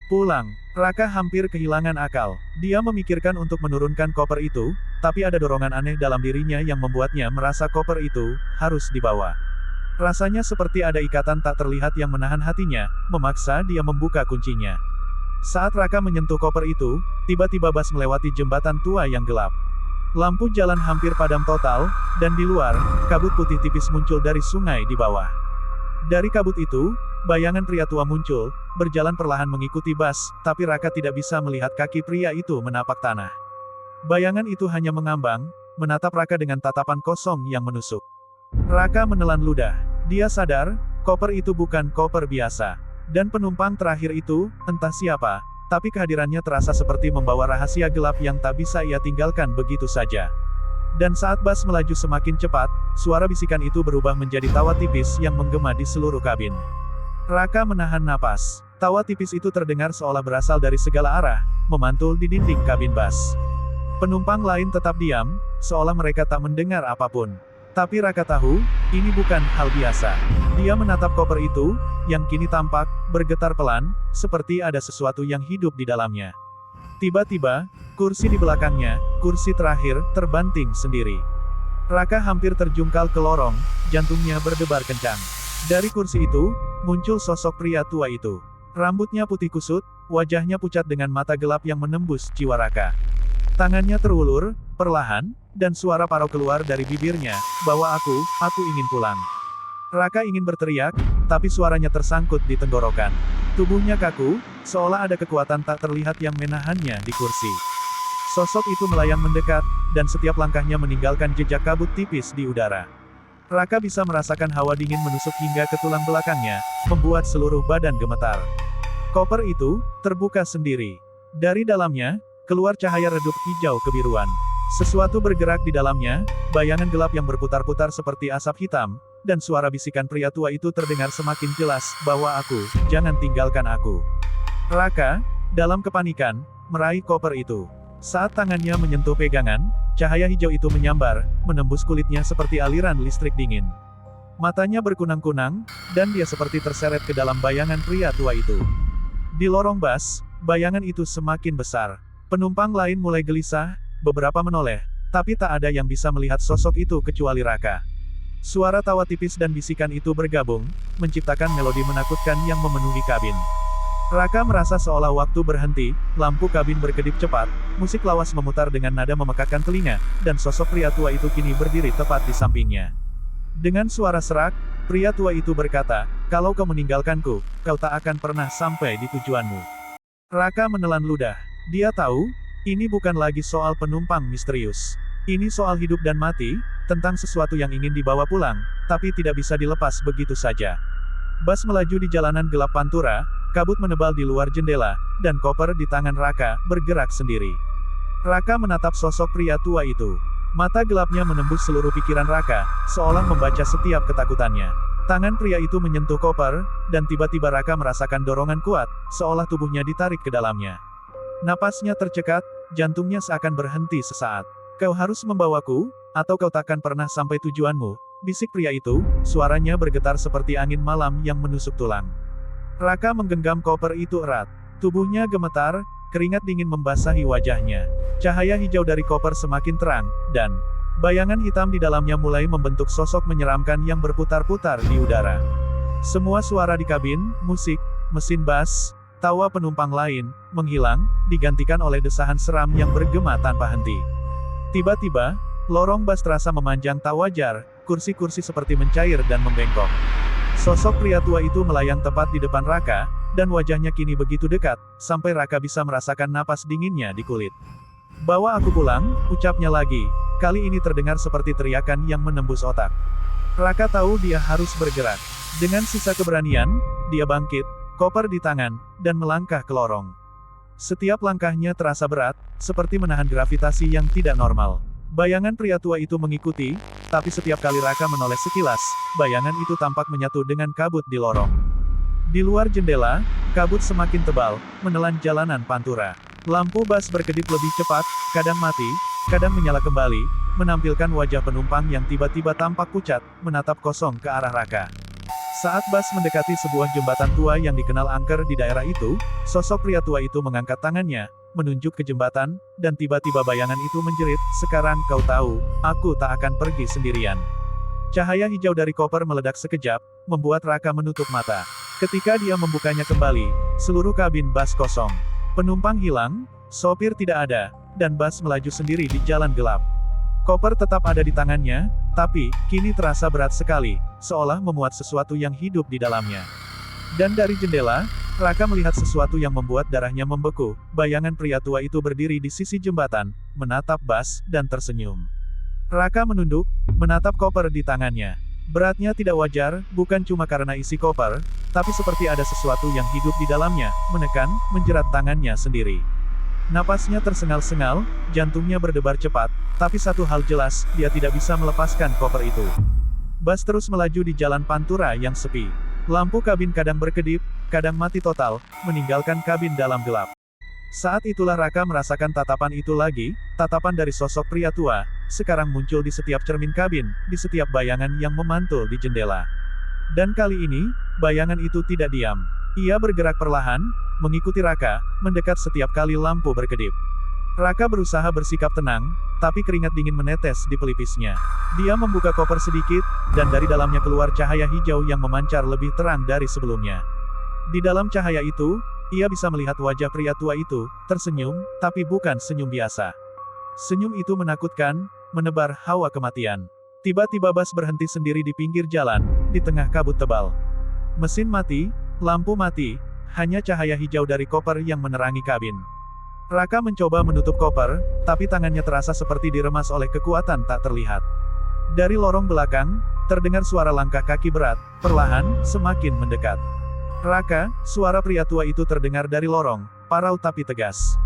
Pulang. Raka hampir kehilangan akal. Dia memikirkan untuk menurunkan koper itu, tapi ada dorongan aneh dalam dirinya yang membuatnya merasa koper itu harus dibawa. Rasanya seperti ada ikatan tak terlihat yang menahan hatinya, memaksa dia membuka kuncinya. Saat Raka menyentuh koper itu, tiba-tiba Bas melewati jembatan tua yang gelap. Lampu jalan hampir padam total, dan di luar, kabut putih tipis muncul dari sungai di bawah. Dari kabut itu, bayangan pria tua muncul, berjalan perlahan mengikuti Bas, tapi Raka tidak bisa melihat kaki pria itu menapak tanah. Bayangan itu hanya mengambang, menatap Raka dengan tatapan kosong yang menusuk. Raka menelan ludah. Dia sadar, koper itu bukan koper biasa. Dan penumpang terakhir itu, entah siapa, tapi kehadirannya terasa seperti membawa rahasia gelap yang tak bisa ia tinggalkan begitu saja. Dan saat Bas melaju semakin cepat, suara bisikan itu berubah menjadi tawa tipis yang menggema di seluruh kabin. Raka menahan napas. Tawa tipis itu terdengar seolah berasal dari segala arah, memantul di dinding kabin Bas. Penumpang lain tetap diam, seolah mereka tak mendengar apapun. Tapi Raka tahu, ini bukan hal biasa. Dia menatap koper itu, yang kini tampak bergetar pelan, seperti ada sesuatu yang hidup di dalamnya. Tiba-tiba, kursi di belakangnya, kursi terakhir, terbanting sendiri. Raka hampir terjungkal ke lorong, jantungnya berdebar kencang. Dari kursi itu, muncul sosok pria tua itu. Rambutnya putih kusut, wajahnya pucat dengan mata gelap yang menembus jiwa Raka. Tangannya terulur, perlahan, dan suara parau keluar dari bibirnya, bahwa aku ingin pulang. Raka ingin berteriak, tapi suaranya tersangkut di tenggorokan. Tubuhnya kaku, seolah ada kekuatan tak terlihat yang menahannya di kursi. Sosok itu melayang mendekat, dan setiap langkahnya meninggalkan jejak kabut tipis di udara. Raka bisa merasakan hawa dingin menusuk hingga ke tulang belakangnya, membuat seluruh badan gemetar. Koper itu terbuka sendiri. Dari dalamnya, keluar cahaya redup hijau kebiruan. Sesuatu bergerak di dalamnya, bayangan gelap yang berputar-putar seperti asap hitam, dan suara bisikan pria tua itu terdengar semakin jelas, bahwa jangan tinggalkan aku. Raka, dalam kepanikan, meraih koper itu. Saat tangannya menyentuh pegangan, cahaya hijau itu menyambar, menembus kulitnya seperti aliran listrik dingin. Matanya berkunang-kunang, dan dia seperti terseret ke dalam bayangan pria tua itu. Di lorong Bas, bayangan itu semakin besar. Penumpang lain mulai gelisah, beberapa menoleh, tapi tak ada yang bisa melihat sosok itu kecuali Raka. Suara tawa tipis dan bisikan itu bergabung, menciptakan melodi menakutkan yang memenuhi kabin. Raka merasa seolah waktu berhenti, lampu kabin berkedip cepat, musik lawas memutar dengan nada memekakkan telinga, dan sosok pria tua itu kini berdiri tepat di sampingnya. Dengan suara serak, pria tua itu berkata, "Kalau kau meninggalkanku, kau tak akan pernah sampai di tujuanmu." Raka menelan ludah. Dia tahu, ini bukan lagi soal penumpang misterius. Ini soal hidup dan mati, tentang sesuatu yang ingin dibawa pulang, tapi tidak bisa dilepas begitu saja. Bas melaju di jalanan gelap pantura, kabut menebal di luar jendela, dan koper di tangan Raka bergerak sendiri. Raka menatap sosok pria tua itu. Mata gelapnya menembus seluruh pikiran Raka, seolah membaca setiap ketakutannya. Tangan pria itu menyentuh koper, dan tiba-tiba Raka merasakan dorongan kuat, seolah tubuhnya ditarik ke dalamnya. Napasnya tercekat, jantungnya seakan berhenti sesaat. "Kau harus membawaku, atau kau takkan pernah sampai tujuanmu," bisik pria itu, suaranya bergetar seperti angin malam yang menusuk tulang. Raka menggenggam koper itu erat. Tubuhnya gemetar, keringat dingin membasahi wajahnya. Cahaya hijau dari koper semakin terang, dan bayangan hitam di dalamnya mulai membentuk sosok menyeramkan yang berputar-putar di udara. Semua suara di kabin, musik, mesin Bas, tawa penumpang lain, menghilang, digantikan oleh desahan seram yang bergema tanpa henti. Tiba-tiba, lorong Bas terasa memanjang tak wajar, kursi-kursi seperti mencair dan membengkok. Sosok pria tua itu melayang tepat di depan Raka, dan wajahnya kini begitu dekat, sampai Raka bisa merasakan napas dinginnya di kulit. "Bawa aku pulang," ucapnya lagi. Kali ini terdengar seperti teriakan yang menembus otak. Raka tahu dia harus bergerak. Dengan sisa keberanian, dia bangkit, koper di tangan, dan melangkah ke lorong. Setiap langkahnya terasa berat, seperti menahan gravitasi yang tidak normal. Bayangan pria tua itu mengikuti, tapi setiap kali Raka menoleh sekilas, bayangan itu tampak menyatu dengan kabut di lorong. Di luar jendela, kabut semakin tebal, menelan jalanan pantura. Lampu Bas berkedip lebih cepat, kadang mati, kadang menyala kembali, menampilkan wajah penumpang yang tiba-tiba tampak pucat, menatap kosong ke arah Raka. Saat Bas mendekati sebuah jembatan tua yang dikenal angker di daerah itu, sosok pria tua itu mengangkat tangannya, menunjuk ke jembatan, dan tiba-tiba bayangan itu menjerit, "Sekarang kau tahu, aku tak akan pergi sendirian." Cahaya hijau dari koper meledak sekejap, membuat Raka menutup mata. Ketika dia membukanya kembali, seluruh kabin Bas kosong. Penumpang hilang, sopir tidak ada, dan Bas melaju sendiri di jalan gelap. Koper tetap ada di tangannya, tapi, kini terasa berat sekali, seolah memuat sesuatu yang hidup di dalamnya. Dan dari jendela, Raka melihat sesuatu yang membuat darahnya membeku. Bayangan pria tua itu berdiri di sisi jembatan, menatap Bas, dan tersenyum. Raka menunduk, menatap koper di tangannya. Beratnya tidak wajar, bukan cuma karena isi koper, tapi seperti ada sesuatu yang hidup di dalamnya, menekan, menjerat tangannya sendiri. Napasnya tersengal-sengal, jantungnya berdebar cepat, tapi satu hal jelas, dia tidak bisa melepaskan koper itu. Bas terus melaju di jalan pantura yang sepi. Lampu kabin kadang berkedip, kadang mati total, meninggalkan kabin dalam gelap. Saat itulah Raka merasakan tatapan itu lagi, tatapan dari sosok pria tua, sekarang muncul di setiap cermin kabin, di setiap bayangan yang memantul di jendela. Dan kali ini, bayangan itu tidak diam. Ia bergerak perlahan, mengikuti Raka, mendekat setiap kali lampu berkedip. Raka berusaha bersikap tenang, tapi keringat dingin menetes di pelipisnya. Dia membuka koper sedikit, dan dari dalamnya keluar cahaya hijau yang memancar lebih terang dari sebelumnya. Di dalam cahaya itu, ia bisa melihat wajah pria tua itu, tersenyum, tapi bukan senyum biasa. Senyum itu menakutkan, menebar hawa kematian. Tiba-tiba Bas berhenti sendiri di pinggir jalan, di tengah kabut tebal. Mesin mati, lampu mati, hanya cahaya hijau dari koper yang menerangi kabin. Raka mencoba menutup koper, tapi tangannya terasa seperti diremas oleh kekuatan tak terlihat. Dari lorong belakang, terdengar suara langkah kaki berat, perlahan, semakin mendekat. "Raka," suara pria tua itu terdengar dari lorong, parau tapi tegas.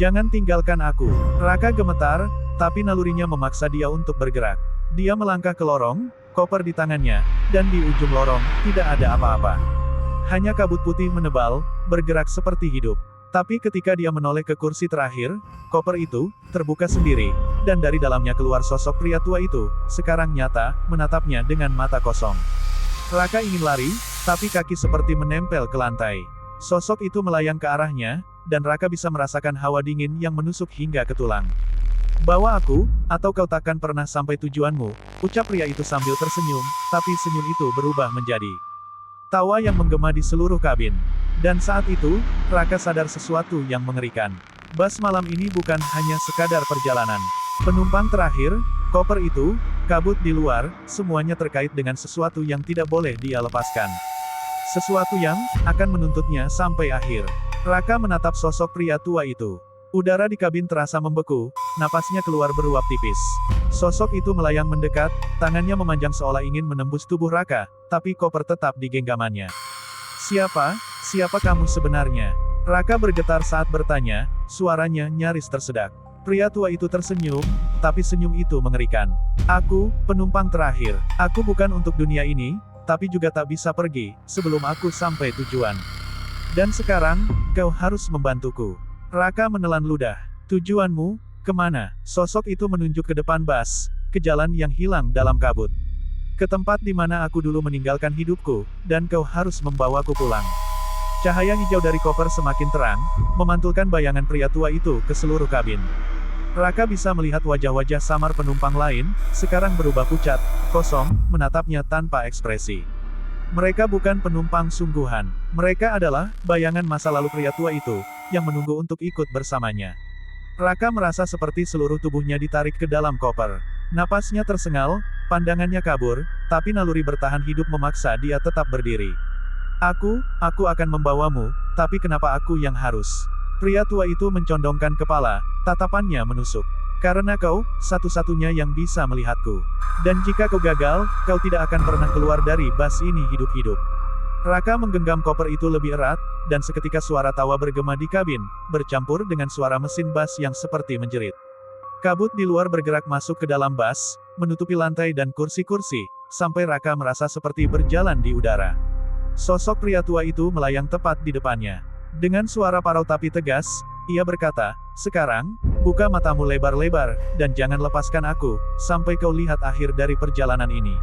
"Jangan tinggalkan aku." Raka gemetar, tapi nalurinya memaksa dia untuk bergerak. Dia melangkah ke lorong, koper di tangannya, dan di ujung lorong, tidak ada apa-apa. Hanya kabut putih menebal, bergerak seperti hidup. Tapi ketika dia menoleh ke kursi terakhir, koper itu, terbuka sendiri, dan dari dalamnya keluar sosok pria tua itu, sekarang nyata, menatapnya dengan mata kosong. Raka ingin lari, tapi kaki seperti menempel ke lantai. Sosok itu melayang ke arahnya, dan Raka bisa merasakan hawa dingin yang menusuk hingga ke tulang. "Bawa aku, atau kau takkan pernah sampai tujuanmu," ucap pria itu sambil tersenyum, tapi senyum itu berubah menjadi tawa yang menggema di seluruh kabin. Dan saat itu, Raka sadar sesuatu yang mengerikan. Bas malam ini bukan hanya sekadar perjalanan. Penumpang terakhir, koper itu, kabut di luar, semuanya terkait dengan sesuatu yang tidak boleh dia lepaskan. Sesuatu yang akan menuntutnya sampai akhir. Raka menatap sosok pria tua itu. Udara di kabin terasa membeku, napasnya keluar beruap tipis. Sosok itu melayang mendekat, tangannya memanjang seolah ingin menembus tubuh Raka, tapi koper tetap di genggamannya. Siapa kamu sebenarnya?" Raka bergetar saat bertanya, suaranya nyaris tersedak. Pria tua itu tersenyum, tapi senyum itu mengerikan. "Aku, penumpang terakhir. Aku bukan untuk dunia ini, tapi juga tak bisa pergi, sebelum aku sampai tujuan. Dan sekarang, kau harus membantuku." Raka menelan ludah. "Tujuanmu, kemana?" Sosok itu menunjuk ke depan Bas, ke jalan yang hilang dalam kabut. "Ke tempat di mana aku dulu meninggalkan hidupku, dan kau harus membawaku pulang." Cahaya hijau dari koper semakin terang, memantulkan bayangan pria tua itu ke seluruh kabin. Raka bisa melihat wajah-wajah samar penumpang lain, sekarang berubah pucat, kosong, menatapnya tanpa ekspresi. Mereka bukan penumpang sungguhan. Mereka adalah bayangan masa lalu pria tua itu, yang menunggu untuk ikut bersamanya. Raka merasa seperti seluruh tubuhnya ditarik ke dalam koper. Napasnya tersengal, pandangannya kabur, tapi naluri bertahan hidup memaksa dia tetap berdiri. Aku akan membawamu, tapi kenapa aku yang harus?" Pria tua itu mencondongkan kepala, tatapannya menusuk. "Karena kau, satu-satunya yang bisa melihatku. Dan jika kau gagal, kau tidak akan pernah keluar dari bas ini hidup-hidup." Raka menggenggam koper itu lebih erat, dan seketika suara tawa bergema di kabin, bercampur dengan suara mesin bas yang seperti menjerit. Kabut di luar bergerak masuk ke dalam bas, menutupi lantai dan kursi-kursi, sampai Raka merasa seperti berjalan di udara. Sosok pria tua itu melayang tepat di depannya. Dengan suara parau tapi tegas, ia berkata, "Sekarang, buka matamu lebar-lebar, dan jangan lepaskan aku, sampai kau lihat akhir dari perjalanan ini."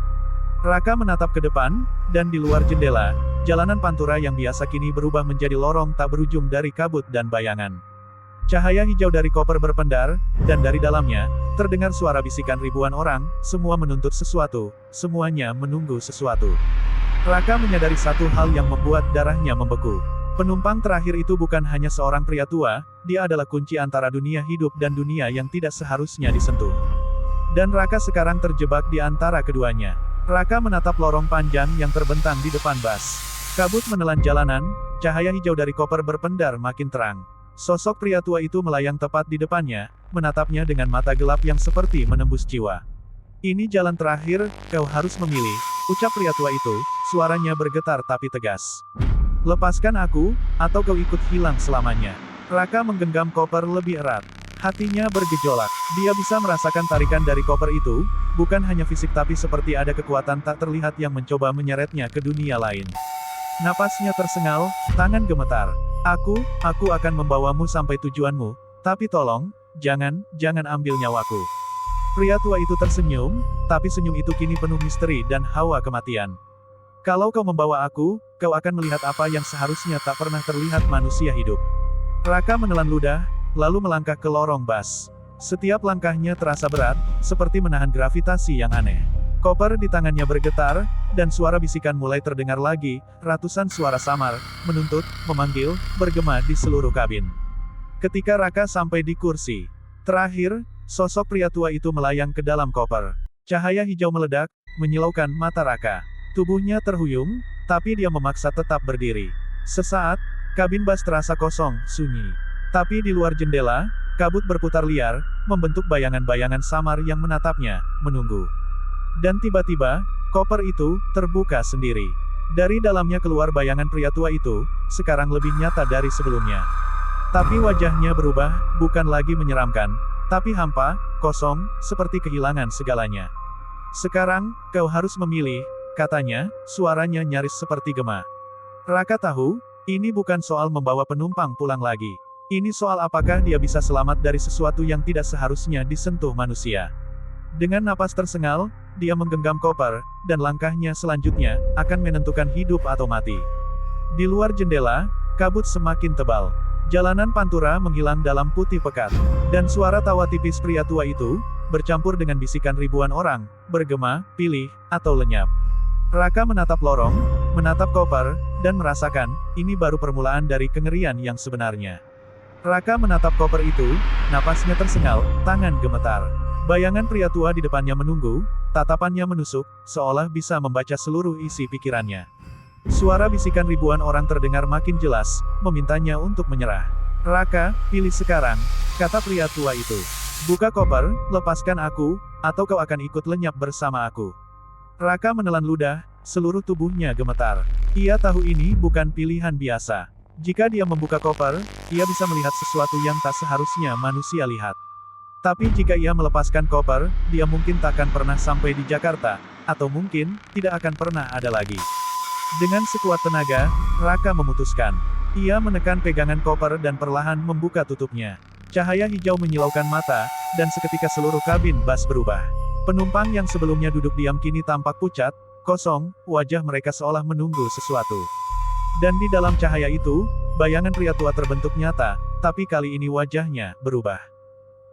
Raka menatap ke depan, dan di luar jendela, jalanan pantura yang biasa kini berubah menjadi lorong tak berujung dari kabut dan bayangan. Cahaya hijau dari koper berpendar, dan dari dalamnya, terdengar suara bisikan ribuan orang, semua menuntut sesuatu, semuanya menunggu sesuatu. Raka menyadari satu hal yang membuat darahnya membeku. Penumpang terakhir itu bukan hanya seorang pria tua, dia adalah kunci antara dunia hidup dan dunia yang tidak seharusnya disentuh. Dan Raka sekarang terjebak di antara keduanya. Raka menatap lorong panjang yang terbentang di depan bus. Kabut menelan jalanan, cahaya hijau dari koper berpendar makin terang. Sosok pria tua itu melayang tepat di depannya, menatapnya dengan mata gelap yang seperti menembus jiwa. Ini jalan terakhir, kau harus memilih, ucap pria tua itu, suaranya bergetar tapi tegas. Lepaskan aku, atau kau ikut hilang selamanya. Raka menggenggam koper lebih erat. Hatinya bergejolak. Dia bisa merasakan tarikan dari koper itu, bukan hanya fisik tapi seperti ada kekuatan tak terlihat yang mencoba menyeretnya ke dunia lain. Napasnya tersengal, tangan gemetar. Aku akan membawamu sampai tujuanmu, tapi tolong, jangan ambil nyawaku. Pria tua itu tersenyum, tapi senyum itu kini penuh misteri dan hawa kematian. Kalau kau membawa aku, kau akan melihat apa yang seharusnya tak pernah terlihat manusia hidup. Raka menelan ludah, lalu melangkah ke lorong bus. Setiap langkahnya terasa berat, seperti menahan gravitasi yang aneh. Koper di tangannya bergetar, dan suara bisikan mulai terdengar lagi, ratusan suara samar, menuntut, memanggil, bergema di seluruh kabin. Ketika Raka sampai di kursi terakhir, sosok pria tua itu melayang ke dalam koper. Cahaya hijau meledak, menyilaukan mata Raka. Tubuhnya terhuyung, tapi dia memaksa tetap berdiri. Sesaat, kabin bus terasa kosong, sunyi. Tapi di luar jendela, kabut berputar liar, membentuk bayangan-bayangan samar yang menatapnya, menunggu. Dan tiba-tiba, koper itu terbuka sendiri. Dari dalamnya keluar bayangan pria tua itu, sekarang lebih nyata dari sebelumnya. Tapi wajahnya berubah, bukan lagi menyeramkan, tapi hampa, kosong, seperti kehilangan segalanya. Sekarang, kau harus memilih, katanya, suaranya nyaris seperti gema. Raka tahu, ini bukan soal membawa penumpang pulang lagi. Ini soal apakah dia bisa selamat dari sesuatu yang tidak seharusnya disentuh manusia. Dengan napas tersengal, dia menggenggam koper, dan langkahnya selanjutnya, akan menentukan hidup atau mati. Di luar jendela, kabut semakin tebal. Jalanan pantura menghilang dalam putih pekat. Dan suara tawa tipis pria tua itu, bercampur dengan bisikan ribuan orang, bergema, pilih, atau lenyap. Raka menatap lorong, menatap koper, dan merasakan, ini baru permulaan dari kengerian yang sebenarnya. Raka menatap koper itu, napasnya tersengal, tangan gemetar. Bayangan pria tua di depannya menunggu, tatapannya menusuk, seolah bisa membaca seluruh isi pikirannya. Suara bisikan ribuan orang terdengar makin jelas, memintanya untuk menyerah. Raka, pilih sekarang, kata pria tua itu. Buka koper, lepaskan aku, atau kau akan ikut lenyap bersama aku. Raka menelan ludah, seluruh tubuhnya gemetar. Ia tahu ini bukan pilihan biasa. Jika dia membuka koper, ia bisa melihat sesuatu yang tak seharusnya manusia lihat. Tapi jika ia melepaskan koper, dia mungkin takkan pernah sampai di Jakarta, atau mungkin, tidak akan pernah ada lagi. Dengan sekuat tenaga, Raka memutuskan. Ia menekan pegangan koper dan perlahan membuka tutupnya. Cahaya hijau menyilaukan mata, dan seketika seluruh kabin bus berubah. Penumpang yang sebelumnya duduk diam kini tampak pucat, kosong, wajah mereka seolah menunggu sesuatu. Dan di dalam cahaya itu, bayangan pria tua terbentuk nyata, tapi kali ini wajahnya berubah.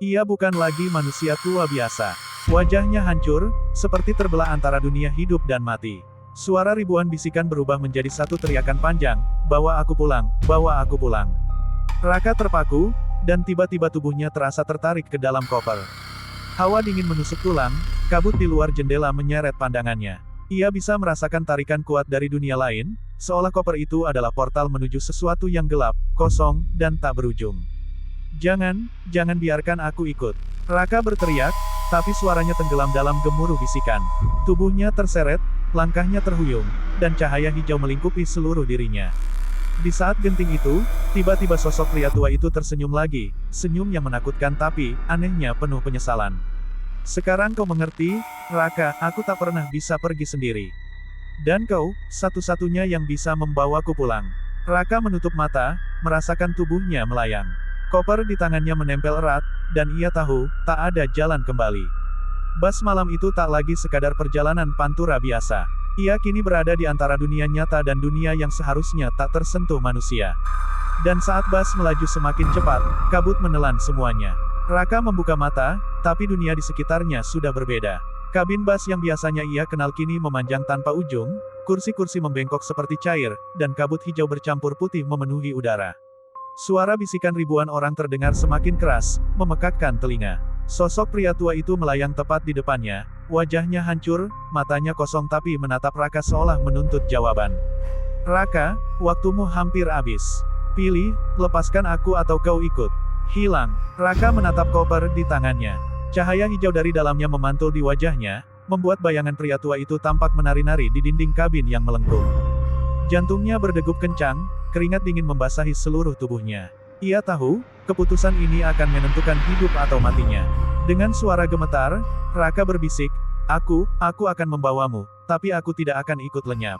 Ia bukan lagi manusia tua biasa. Wajahnya hancur, seperti terbelah antara dunia hidup dan mati. Suara ribuan bisikan berubah menjadi satu teriakan panjang, bawa aku pulang, bawa aku pulang. Raka terpaku, dan tiba-tiba tubuhnya terasa tertarik ke dalam koper. Hawa dingin menusuk tulang, kabut di luar jendela menyeret pandangannya. Ia bisa merasakan tarikan kuat dari dunia lain, seolah koper itu adalah portal menuju sesuatu yang gelap, kosong, dan tak berujung. Jangan biarkan aku ikut. Raka berteriak, tapi suaranya tenggelam dalam gemuruh bisikan. Tubuhnya terseret, langkahnya terhuyung, dan cahaya hijau melingkupi seluruh dirinya. Di saat genting itu, tiba-tiba sosok pria tua itu tersenyum lagi, senyum yang menakutkan tapi, anehnya penuh penyesalan. Sekarang kau mengerti, Raka, aku tak pernah bisa pergi sendiri. Dan kau, satu-satunya yang bisa membawaku pulang. Raka menutup mata, merasakan tubuhnya melayang. Koper di tangannya menempel erat, dan ia tahu, tak ada jalan kembali. Bas malam itu tak lagi sekadar perjalanan pantura biasa. Ia kini berada di antara dunia nyata dan dunia yang seharusnya tak tersentuh manusia. Dan saat bas melaju semakin cepat, kabut menelan semuanya. Raka membuka mata, tapi dunia di sekitarnya sudah berbeda. Kabin bas yang biasanya ia kenal kini memanjang tanpa ujung, kursi-kursi membengkok seperti cair, dan kabut hijau bercampur putih memenuhi udara. Suara bisikan ribuan orang terdengar semakin keras, memekakkan telinga. Sosok pria tua itu melayang tepat di depannya, wajahnya hancur, matanya kosong tapi menatap Raka seolah menuntut jawaban. Raka, waktumu hampir habis. Pilih, lepaskan aku atau kau ikut. Hilang. Raka menatap koper di tangannya. Cahaya hijau dari dalamnya memantul di wajahnya, membuat bayangan pria tua itu tampak menari-nari di dinding kabin yang melengkung. Jantungnya berdegup kencang, keringat dingin membasahi seluruh tubuhnya. Ia tahu, keputusan ini akan menentukan hidup atau matinya. Dengan suara gemetar, Raka berbisik, aku akan membawamu, tapi aku tidak akan ikut lenyap.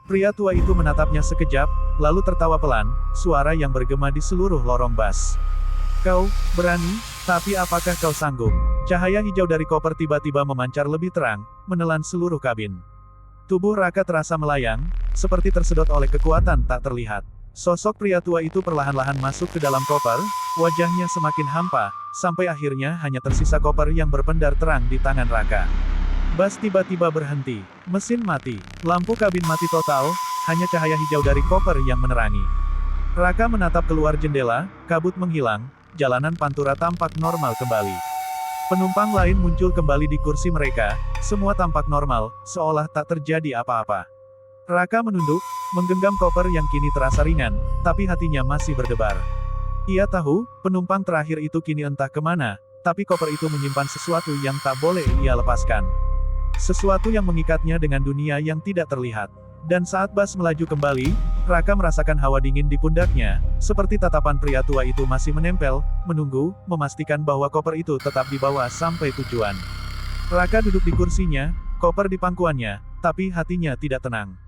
Pria tua itu menatapnya sekejap, lalu tertawa pelan, suara yang bergema di seluruh lorong bas. Kau berani, tapi apakah kau sanggup? Cahaya hijau dari koper tiba-tiba memancar lebih terang, menelan seluruh kabin. Tubuh Raka terasa melayang, seperti tersedot oleh kekuatan tak terlihat. Sosok pria tua itu perlahan-lahan masuk ke dalam koper, wajahnya semakin hampa, sampai akhirnya hanya tersisa koper yang berpendar terang di tangan Raka. Bas tiba-tiba berhenti, mesin mati, lampu kabin mati total, hanya cahaya hijau dari koper yang menerangi. Raka menatap keluar jendela, kabut menghilang, jalanan pantura tampak normal kembali. Penumpang lain muncul kembali di kursi mereka, semua tampak normal, seolah tak terjadi apa-apa. Raka menunduk, menggenggam koper yang kini terasa ringan, tapi hatinya masih berdebar. Ia tahu, penumpang terakhir itu kini entah kemana, tapi koper itu menyimpan sesuatu yang tak boleh ia lepaskan. Sesuatu yang mengikatnya dengan dunia yang tidak terlihat. Dan saat bas melaju kembali, Raka merasakan hawa dingin di pundaknya, seperti tatapan pria tua itu masih menempel, menunggu, memastikan bahwa koper itu tetap dibawa sampai tujuan. Raka duduk di kursinya, koper di pangkuannya, tapi hatinya tidak tenang.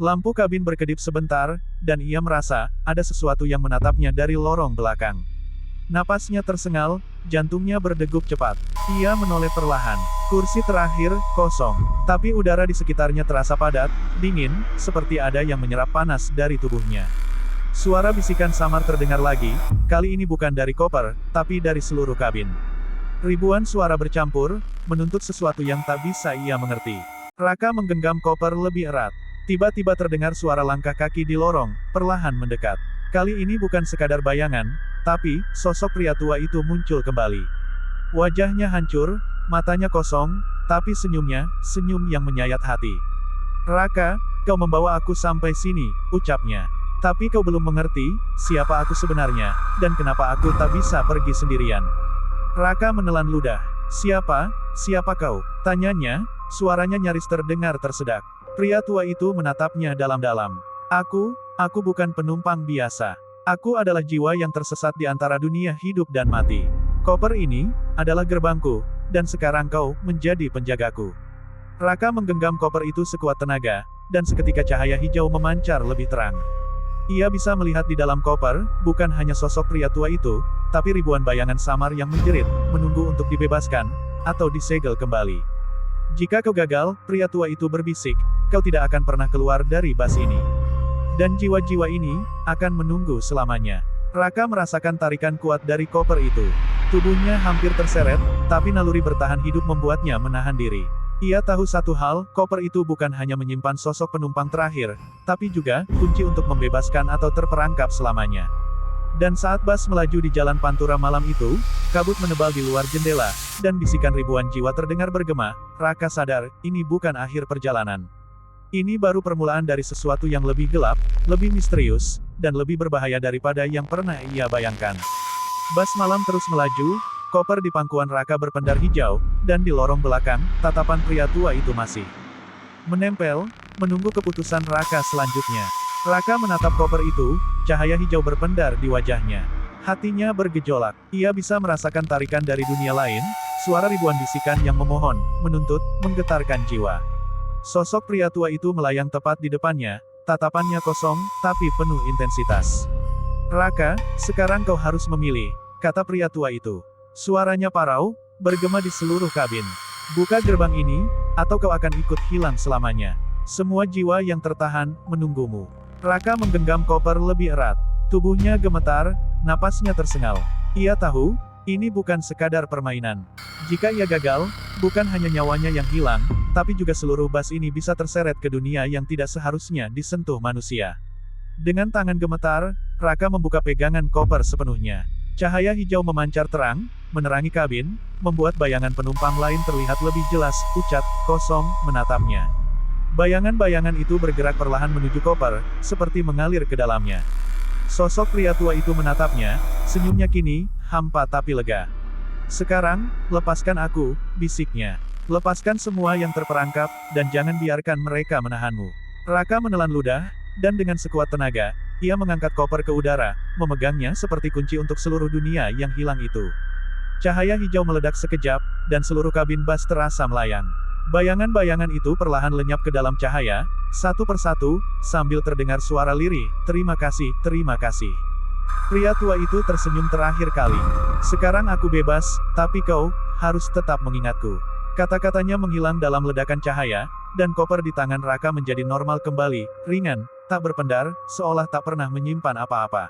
Lampu kabin berkedip sebentar, dan ia merasa, ada sesuatu yang menatapnya dari lorong belakang. Napasnya tersengal, jantungnya berdegup cepat. Ia menoleh perlahan. Kursi terakhir, kosong. Tapi udara di sekitarnya terasa padat, dingin, seperti ada yang menyerap panas dari tubuhnya. Suara bisikan samar terdengar lagi, kali ini bukan dari koper, tapi dari seluruh kabin. Ribuan suara bercampur, menuntut sesuatu yang tak bisa ia mengerti. Raka menggenggam koper lebih erat. Tiba-tiba terdengar suara langkah kaki di lorong, perlahan mendekat. Kali ini bukan sekadar bayangan, tapi, sosok pria tua itu muncul kembali. Wajahnya hancur, matanya kosong, tapi senyumnya, senyum yang menyayat hati. Raka, kau membawa aku sampai sini, ucapnya. Tapi kau belum mengerti, siapa aku sebenarnya, dan kenapa aku tak bisa pergi sendirian. Raka menelan ludah. Siapa kau? Tanyanya, suaranya nyaris terdengar tersedak. Pria tua itu menatapnya dalam-dalam. Aku bukan penumpang biasa. Aku adalah jiwa yang tersesat di antara dunia hidup dan mati. Koper ini adalah gerbangku, dan sekarang kau menjadi penjagaku. Raka menggenggam koper itu sekuat tenaga, dan seketika cahaya hijau memancar lebih terang. Ia bisa melihat di dalam koper, bukan hanya sosok pria tua itu, tapi ribuan bayangan samar yang menjerit, menunggu untuk dibebaskan, atau disegel kembali. Jika kau gagal, pria tua itu berbisik, kau tidak akan pernah keluar dari bas ini. Dan jiwa-jiwa ini, akan menunggu selamanya. Raka merasakan tarikan kuat dari koper itu. Tubuhnya hampir terseret, tapi naluri bertahan hidup membuatnya menahan diri. Ia tahu satu hal, koper itu bukan hanya menyimpan sosok penumpang terakhir, tapi juga, kunci untuk membebaskan atau terperangkap selamanya. Dan saat bas melaju di jalan pantura malam itu, kabut menebal di luar jendela, dan bisikan ribuan jiwa terdengar bergema, Raka sadar, ini bukan akhir perjalanan. Ini baru permulaan dari sesuatu yang lebih gelap, lebih misterius, dan lebih berbahaya daripada yang pernah ia bayangkan. Bas malam terus melaju, koper di pangkuan Raka berpendar hijau, dan di lorong belakang, tatapan pria tua itu masih menempel, menunggu keputusan Raka selanjutnya. Raka menatap koper itu, cahaya hijau berpendar di wajahnya. Hatinya bergejolak. Ia bisa merasakan tarikan dari dunia lain, suara ribuan bisikan yang memohon, menuntut, menggetarkan jiwa. Sosok pria tua itu melayang tepat di depannya, tatapannya kosong, tapi penuh intensitas. Raka, sekarang kau harus memilih, kata pria tua itu. Suaranya parau, bergema di seluruh kabin. Buka gerbang ini, atau kau akan ikut hilang selamanya. Semua jiwa yang tertahan, menunggumu. Raka menggenggam koper lebih erat. Tubuhnya gemetar, napasnya tersengal. Ia tahu, ini bukan sekadar permainan. Jika ia gagal, bukan hanya nyawanya yang hilang, tapi juga seluruh bas ini bisa terseret ke dunia yang tidak seharusnya disentuh manusia. Dengan tangan gemetar, Raka membuka pegangan koper sepenuhnya. Cahaya hijau memancar terang, menerangi kabin, membuat bayangan penumpang lain terlihat lebih jelas. Ucat, kosong, menatapnya. Bayangan-bayangan itu bergerak perlahan menuju koper, seperti mengalir ke dalamnya. Sosok pria tua itu menatapnya, senyumnya kini, hampa tapi lega. Sekarang, lepaskan aku, bisiknya. Lepaskan semua yang terperangkap, dan jangan biarkan mereka menahanmu. Raka menelan ludah, dan dengan sekuat tenaga, ia mengangkat koper ke udara, memegangnya seperti kunci untuk seluruh dunia yang hilang itu. Cahaya hijau meledak sekejap, dan seluruh kabin bas terasa melayang. Bayangan-bayangan itu perlahan lenyap ke dalam cahaya, satu persatu, sambil terdengar suara lirih, "Terima kasih, terima kasih." Pria tua itu tersenyum terakhir kali. "Sekarang aku bebas, tapi kau harus tetap mengingatku." Kata-katanya menghilang dalam ledakan cahaya, dan koper di tangan Raka menjadi normal kembali, ringan, tak berpendar, seolah tak pernah menyimpan apa-apa.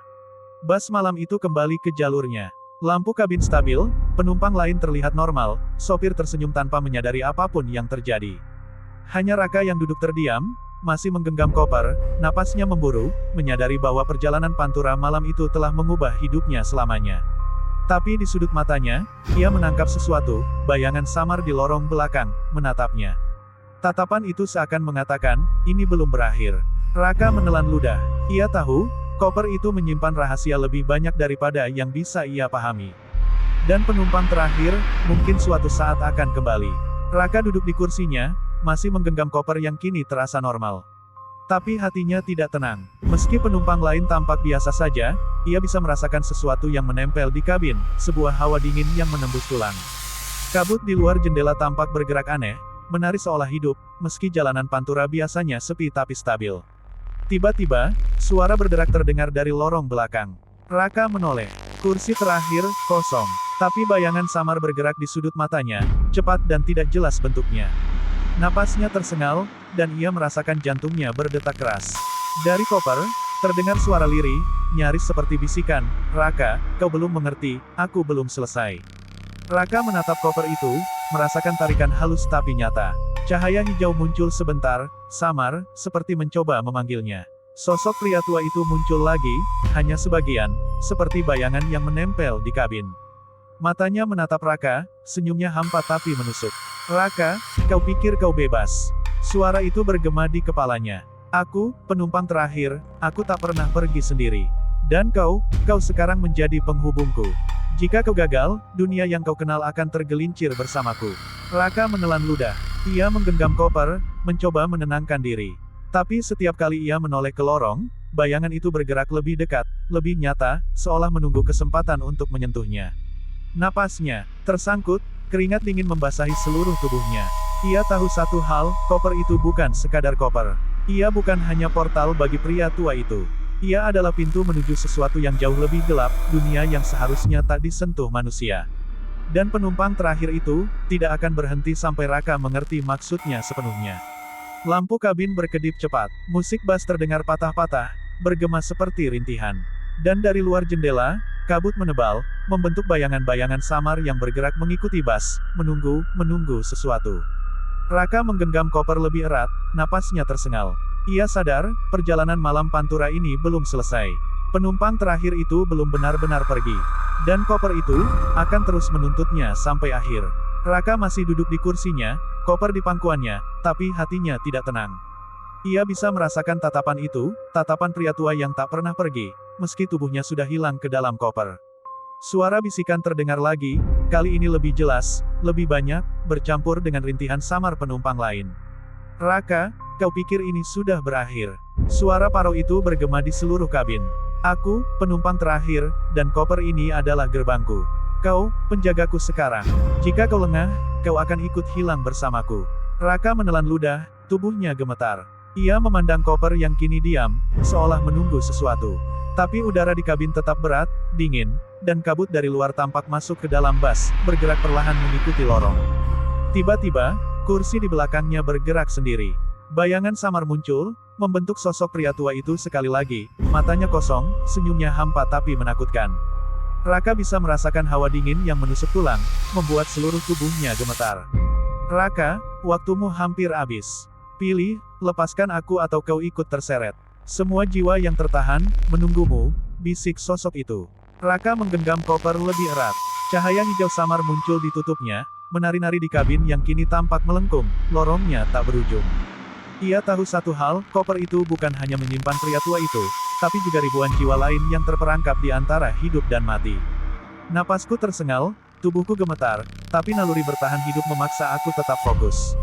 Bas malam itu kembali ke jalurnya. Lampu kabin stabil, penumpang lain terlihat normal, sopir tersenyum tanpa menyadari apapun yang terjadi. Hanya Raka yang duduk terdiam, masih menggenggam koper, napasnya memburu, menyadari bahwa perjalanan Pantura malam itu telah mengubah hidupnya selamanya. Tapi di sudut matanya, ia menangkap sesuatu, bayangan samar di lorong belakang, menatapnya. Tatapan itu seakan mengatakan, ini belum berakhir. Raka menelan ludah. Ia tahu, koper itu menyimpan rahasia lebih banyak daripada yang bisa ia pahami. Dan penumpang terakhir, mungkin suatu saat akan kembali. Raka duduk di kursinya, masih menggenggam koper yang kini terasa normal. Tapi hatinya tidak tenang. Meski penumpang lain tampak biasa saja, ia bisa merasakan sesuatu yang menempel di kabin, sebuah hawa dingin yang menembus tulang. Kabut di luar jendela tampak bergerak aneh, menari seolah hidup, meski jalanan Pantura biasanya sepi tapi stabil. Tiba-tiba, suara berderak terdengar dari lorong belakang. Raka menoleh. Kursi terakhir, kosong. Tapi bayangan samar bergerak di sudut matanya, cepat dan tidak jelas bentuknya. Napasnya tersengal, dan ia merasakan jantungnya berdetak keras. Dari koper, terdengar suara lirih, nyaris seperti bisikan, "Raka, kau belum mengerti, aku belum selesai." Raka menatap koper itu, merasakan tarikan halus tapi nyata. Cahaya hijau muncul sebentar, samar, seperti mencoba memanggilnya. Sosok pria tua itu muncul lagi, hanya sebagian, seperti bayangan yang menempel di kabin. Matanya menatap Raka, senyumnya hampa tapi menusuk. "Raka, kau pikir kau bebas?" Suara itu bergema di kepalanya. "Aku, penumpang terakhir, aku tak pernah pergi sendiri. Dan kau sekarang menjadi penghubungku. Jika kau gagal, dunia yang kau kenal akan tergelincir bersamaku." Raka menelan ludah. Ia menggenggam koper, mencoba menenangkan diri. Tapi setiap kali ia menoleh ke lorong, bayangan itu bergerak lebih dekat, lebih nyata, seolah menunggu kesempatan untuk menyentuhnya. Napasnya tersangkut, keringat dingin membasahi seluruh tubuhnya. Ia tahu satu hal, koper itu bukan sekadar koper. Ia bukan hanya portal bagi pria tua itu. Ia adalah pintu menuju sesuatu yang jauh lebih gelap, dunia yang seharusnya tak disentuh manusia. Dan penumpang terakhir itu, tidak akan berhenti sampai Raka mengerti maksudnya sepenuhnya. Lampu kabin berkedip cepat, musik bas terdengar patah-patah, bergema seperti rintihan. Dan dari luar jendela, kabut menebal, membentuk bayangan-bayangan samar yang bergerak mengikuti bas, menunggu sesuatu. Raka menggenggam koper lebih erat, napasnya tersengal. Ia sadar, perjalanan malam Pantura ini belum selesai. Penumpang terakhir itu belum benar-benar pergi. Dan koper itu, akan terus menuntutnya sampai akhir. Raka masih duduk di kursinya, koper di pangkuannya, tapi hatinya tidak tenang. Ia bisa merasakan tatapan itu, tatapan pria tua yang tak pernah pergi, meski tubuhnya sudah hilang ke dalam koper. Suara bisikan terdengar lagi, kali ini lebih jelas, lebih banyak, bercampur dengan rintihan samar penumpang lain. "Raka, kau pikir ini sudah berakhir?" Suara parau itu bergema di seluruh kabin. "Aku, penumpang terakhir, dan koper ini adalah gerbangku. Kau, penjagaku sekarang. Jika kau lengah, kau akan ikut hilang bersamaku." Raka menelan ludah, tubuhnya gemetar. Ia memandang koper yang kini diam, seolah menunggu sesuatu. Tapi udara di kabin tetap berat, dingin, dan kabut dari luar tampak masuk ke dalam bas, bergerak perlahan mengikuti lorong. Tiba-tiba, kursi di belakangnya bergerak sendiri. Bayangan samar muncul, membentuk sosok pria tua itu sekali lagi, matanya kosong, senyumnya hampa tapi menakutkan. Raka bisa merasakan hawa dingin yang menusuk tulang, membuat seluruh tubuhnya gemetar. Raka, waktumu hampir habis. Pilih, lepaskan aku atau kau ikut terseret. Semua jiwa yang tertahan, menunggumu, bisik sosok itu. Raka menggenggam koper lebih erat. Cahaya hijau samar muncul di tutupnya, menari-nari di kabin yang kini tampak melengkung, lorongnya tak berujung. Ia tahu satu hal, koper itu bukan hanya menyimpan pria tua itu, tapi juga ribuan jiwa lain yang terperangkap di antara hidup dan mati. Napasku tersengal, tubuhku gemetar, tapi naluri bertahan hidup memaksa aku tetap fokus.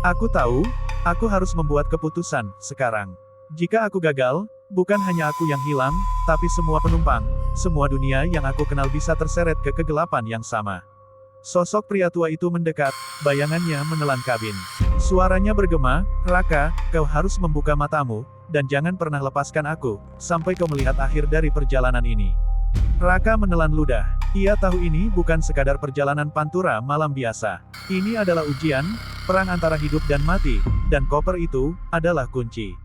Aku tahu, aku harus membuat keputusan, sekarang. Jika aku gagal, bukan hanya aku yang hilang, tapi semua penumpang, semua dunia yang aku kenal bisa terseret ke kegelapan yang sama. Sosok pria tua itu mendekat, bayangannya menelan kabin. Suaranya bergema, Raka, kau harus membuka matamu, dan jangan pernah lepaskan aku, sampai kau melihat akhir dari perjalanan ini. Raka menelan ludah. Ia tahu ini bukan sekadar perjalanan pantura malam biasa. Ini adalah ujian, perang antara hidup dan mati, dan koper itu adalah kunci.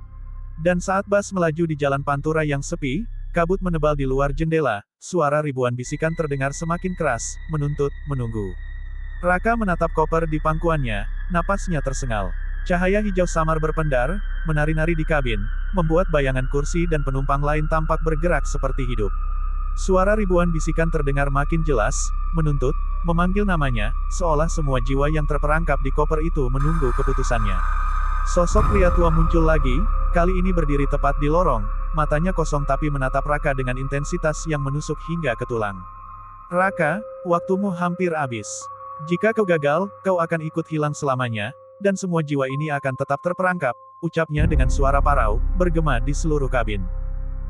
Dan saat bas melaju di jalan pantura yang sepi, kabut menebal di luar jendela, suara ribuan bisikan terdengar semakin keras, menuntut, menunggu. Raka menatap koper di pangkuannya, napasnya tersengal. Cahaya hijau samar berpendar, menari-nari di kabin, membuat bayangan kursi dan penumpang lain tampak bergerak seperti hidup. Suara ribuan bisikan terdengar makin jelas, menuntut, memanggil namanya, seolah semua jiwa yang terperangkap di koper itu menunggu keputusannya. Sosok pria tua muncul lagi, kali ini berdiri tepat di lorong, matanya kosong tapi menatap Raka dengan intensitas yang menusuk hingga ke tulang. Raka, waktumu hampir habis. Jika kau gagal, kau akan ikut hilang selamanya, dan semua jiwa ini akan tetap terperangkap, ucapnya dengan suara parau, bergema di seluruh kabin.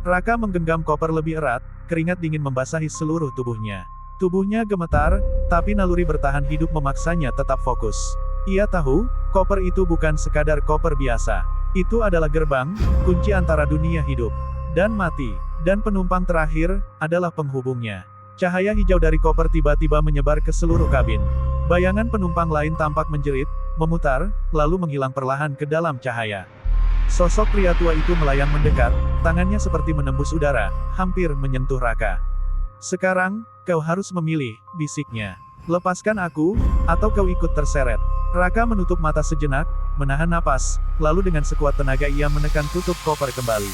Raka menggenggam koper lebih erat, keringat dingin membasahi seluruh tubuhnya. Tubuhnya gemetar, tapi naluri bertahan hidup memaksanya tetap fokus. Ia tahu, koper itu bukan sekadar koper biasa. Itu adalah gerbang, kunci antara dunia hidup dan mati, dan penumpang terakhir adalah penghubungnya. Cahaya hijau dari koper tiba-tiba menyebar ke seluruh kabin. Bayangan penumpang lain tampak menjerit, memutar, lalu menghilang perlahan ke dalam cahaya. Sosok pria tua itu melayang mendekat, tangannya seperti menembus udara, hampir menyentuh Raka. Sekarang, kau harus memilih, bisiknya. Lepaskan aku, atau kau ikut terseret. Raka menutup mata sejenak, menahan napas, lalu dengan sekuat tenaga ia menekan tutup koper kembali.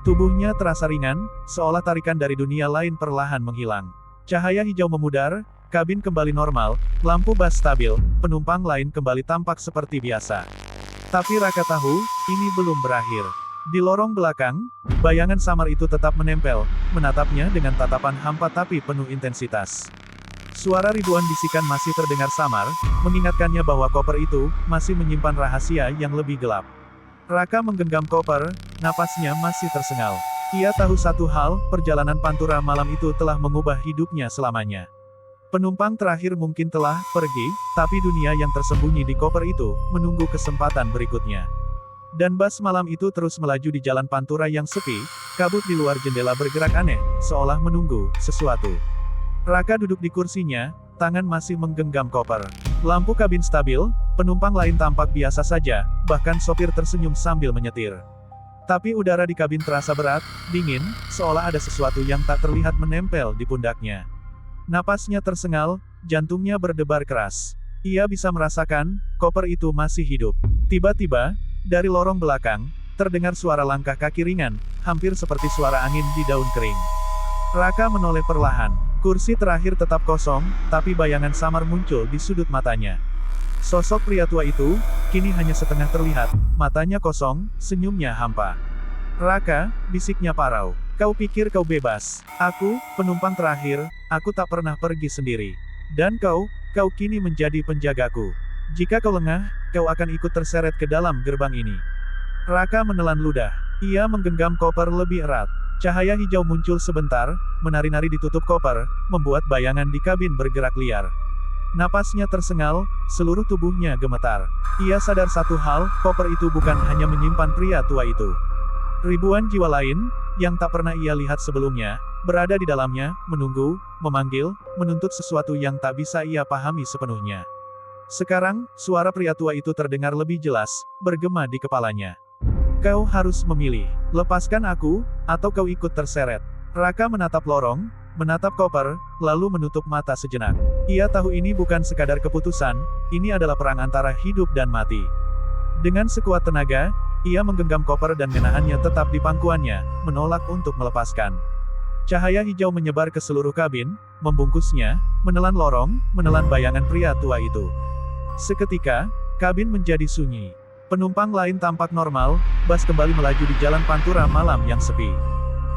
Tubuhnya terasa ringan, seolah tarikan dari dunia lain perlahan menghilang. Cahaya hijau memudar, kabin kembali normal, lampu bas stabil, penumpang lain kembali tampak seperti biasa. Tapi Raka tahu, ini belum berakhir. Di lorong belakang, bayangan samar itu tetap menempel, menatapnya dengan tatapan hampa tapi penuh intensitas. Suara ribuan bisikan masih terdengar samar, mengingatkannya bahwa koper itu masih menyimpan rahasia yang lebih gelap. Raka menggenggam koper, napasnya masih tersengal. Ia tahu satu hal, perjalanan pantura malam itu telah mengubah hidupnya selamanya. Penumpang terakhir mungkin telah pergi, tapi dunia yang tersembunyi di koper itu menunggu kesempatan berikutnya. Dan bas malam itu terus melaju di jalan pantura yang sepi, kabut di luar jendela bergerak aneh, seolah menunggu sesuatu. Raka duduk di kursinya, tangan masih menggenggam koper. Lampu kabin stabil, penumpang lain tampak biasa saja, bahkan sopir tersenyum sambil menyetir. Tapi udara di kabin terasa berat, dingin, seolah ada sesuatu yang tak terlihat menempel di pundaknya. Napasnya tersengal, jantungnya berdebar keras. Ia bisa merasakan, koper itu masih hidup. Tiba-tiba, dari lorong belakang, terdengar suara langkah kaki ringan, hampir seperti suara angin di daun kering. Raka menoleh perlahan. Kursi terakhir tetap kosong, tapi bayangan samar muncul di sudut matanya. Sosok pria tua itu, kini hanya setengah terlihat, matanya kosong, senyumnya hampa. Raka, bisiknya parau. Kau pikir kau bebas. Aku, penumpang terakhir, aku tak pernah pergi sendiri. Dan kau kini menjadi penjagaku. Jika kau lengah, kau akan ikut terseret ke dalam gerbang ini. Raka menelan ludah. Ia menggenggam koper lebih erat. Cahaya hijau muncul sebentar, menari-nari di tutup koper, membuat bayangan di kabin bergerak liar. Napasnya tersengal, seluruh tubuhnya gemetar. Ia sadar satu hal, koper itu bukan hanya menyimpan pria tua itu. Ribuan jiwa lain, yang tak pernah ia lihat sebelumnya, berada di dalamnya, menunggu, memanggil, menuntut sesuatu yang tak bisa ia pahami sepenuhnya. Sekarang, suara pria tua itu terdengar lebih jelas, bergema di kepalanya. Kau harus memilih. Lepaskan aku, atau kau ikut terseret. Raka menatap lorong, menatap koper, lalu menutup mata sejenak. Ia tahu ini bukan sekadar keputusan, ini adalah perang antara hidup dan mati. Dengan sekuat tenaga, ia menggenggam koper dan menahannya tetap di pangkuannya, menolak untuk melepaskan. Cahaya hijau menyebar ke seluruh kabin, membungkusnya, menelan lorong, menelan bayangan pria tua itu. Seketika, kabin menjadi sunyi. Penumpang lain tampak normal, bus kembali melaju di jalan pantura malam yang sepi.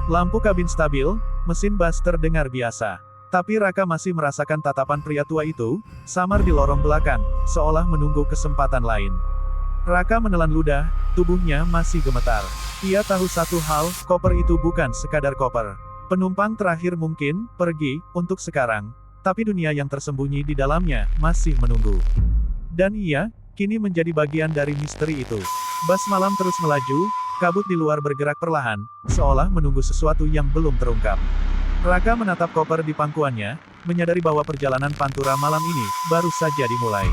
Lampu kabin stabil, mesin bus terdengar biasa. Tapi Raka masih merasakan tatapan pria tua itu, samar di lorong belakang, seolah menunggu kesempatan lain. Raka menelan ludah, tubuhnya masih gemetar. Ia tahu satu hal, koper itu bukan sekadar koper. Penumpang terakhir mungkin pergi untuk sekarang, tapi dunia yang tersembunyi di dalamnya masih menunggu. Dan ia kini menjadi bagian dari misteri itu. Bus malam terus melaju, kabut di luar bergerak perlahan, seolah menunggu sesuatu yang belum terungkap. Raka menatap koper di pangkuannya, menyadari bahwa perjalanan pantura malam ini baru saja dimulai.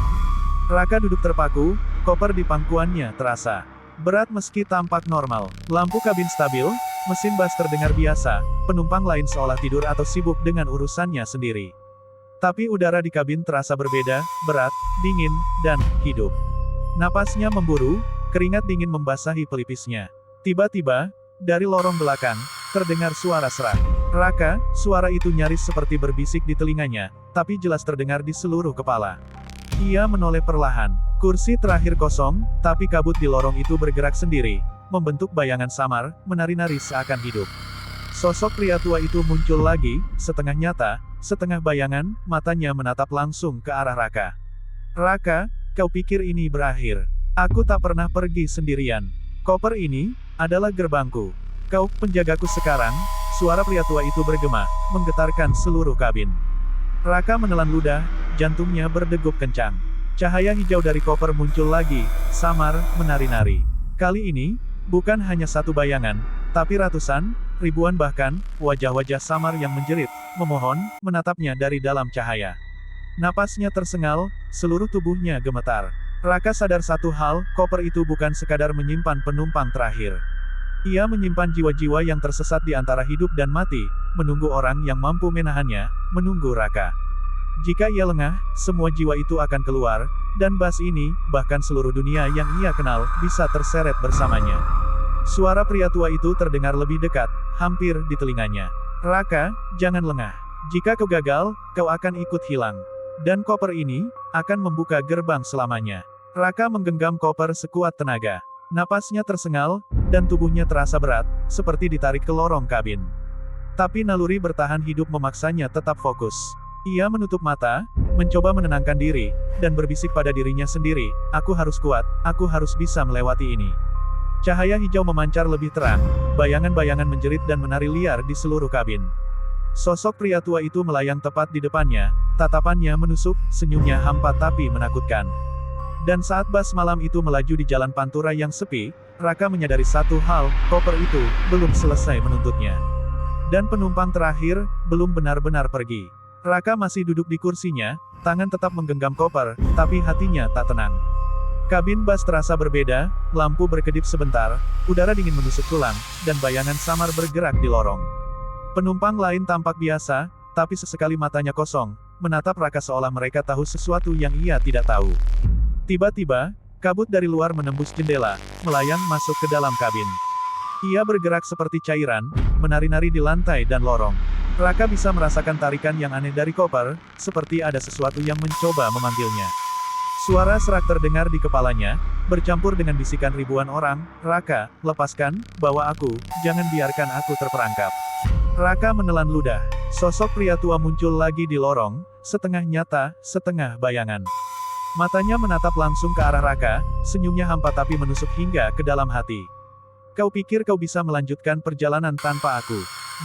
Raka duduk terpaku, koper di pangkuannya terasa berat meski tampak normal. Lampu kabin stabil, mesin bus terdengar biasa, penumpang lain seolah tidur atau sibuk dengan urusannya sendiri. Tapi udara di kabin terasa berbeda, berat, dingin, dan hidup. Napasnya memburu, keringat dingin membasahi pelipisnya. Tiba-tiba, dari lorong belakang, terdengar suara serak. Raka, suara itu nyaris seperti berbisik di telinganya, tapi jelas terdengar di seluruh kepala. Ia menoleh perlahan. Kursi terakhir kosong, tapi kabut di lorong itu bergerak sendiri, membentuk bayangan samar, menari-nari seakan hidup. Sosok pria tua itu muncul lagi, setengah nyata, setengah bayangan, matanya menatap langsung ke arah Raka. Raka, kau pikir ini berakhir? Aku tak pernah pergi sendirian. Koper ini adalah gerbangku. Kau penjagaku sekarang. Suara pria tua itu bergema, menggetarkan seluruh kabin. Raka menelan ludah, jantungnya berdegup kencang. Cahaya hijau dari koper muncul lagi, samar, menari-nari. Kali ini, bukan hanya satu bayangan, tapi ratusan, ribuan bahkan, wajah-wajah samar yang menjerit, memohon, menatapnya dari dalam cahaya. Napasnya tersengal, seluruh tubuhnya gemetar. Raka sadar satu hal, koper itu bukan sekadar menyimpan penumpang terakhir. Ia menyimpan jiwa-jiwa yang tersesat di antara hidup dan mati, menunggu orang yang mampu menahannya, menunggu Raka. Jika ia lengah, semua jiwa itu akan keluar, dan bus ini, bahkan seluruh dunia yang ia kenal, bisa terseret bersamanya. Suara pria tua itu terdengar lebih dekat, hampir di telinganya. Raka, jangan lengah. Jika kau gagal, kau akan ikut hilang. Dan koper ini, akan membuka gerbang selamanya. Raka menggenggam koper sekuat tenaga. Napasnya tersengal, dan tubuhnya terasa berat, seperti ditarik ke lorong kabin. Tapi naluri bertahan hidup memaksanya tetap fokus. Ia menutup mata, mencoba menenangkan diri, dan berbisik pada dirinya sendiri, aku harus kuat, aku harus bisa melewati ini. Cahaya hijau memancar lebih terang, bayangan-bayangan menjerit dan menari liar di seluruh kabin. Sosok pria tua itu melayang tepat di depannya, tatapannya menusuk, senyumnya hampa tapi menakutkan. Dan saat bus malam itu melaju di jalan pantura yang sepi, Raka menyadari satu hal, koper itu belum selesai menuntutnya. Dan penumpang terakhir belum benar-benar pergi. Raka masih duduk di kursinya, tangan tetap menggenggam koper, tapi hatinya tak tenang. Kabin bus terasa berbeda, lampu berkedip sebentar, udara dingin menusuk tulang, dan bayangan samar bergerak di lorong. Penumpang lain tampak biasa, tapi sesekali matanya kosong, menatap Raka seolah mereka tahu sesuatu yang ia tidak tahu. Tiba-tiba, kabut dari luar menembus jendela, melayang masuk ke dalam kabin. Ia bergerak seperti cairan, menari-nari di lantai dan lorong. Raka bisa merasakan tarikan yang aneh dari koper, seperti ada sesuatu yang mencoba memanggilnya. Suara serak terdengar di kepalanya, bercampur dengan bisikan ribuan orang, Raka, lepaskan, bawa aku, jangan biarkan aku terperangkap. Raka menelan ludah. Sosok pria tua muncul lagi di lorong, setengah nyata, setengah bayangan. Matanya menatap langsung ke arah Raka, senyumnya hampa tapi menusuk hingga ke dalam hati. Kau pikir kau bisa melanjutkan perjalanan tanpa aku?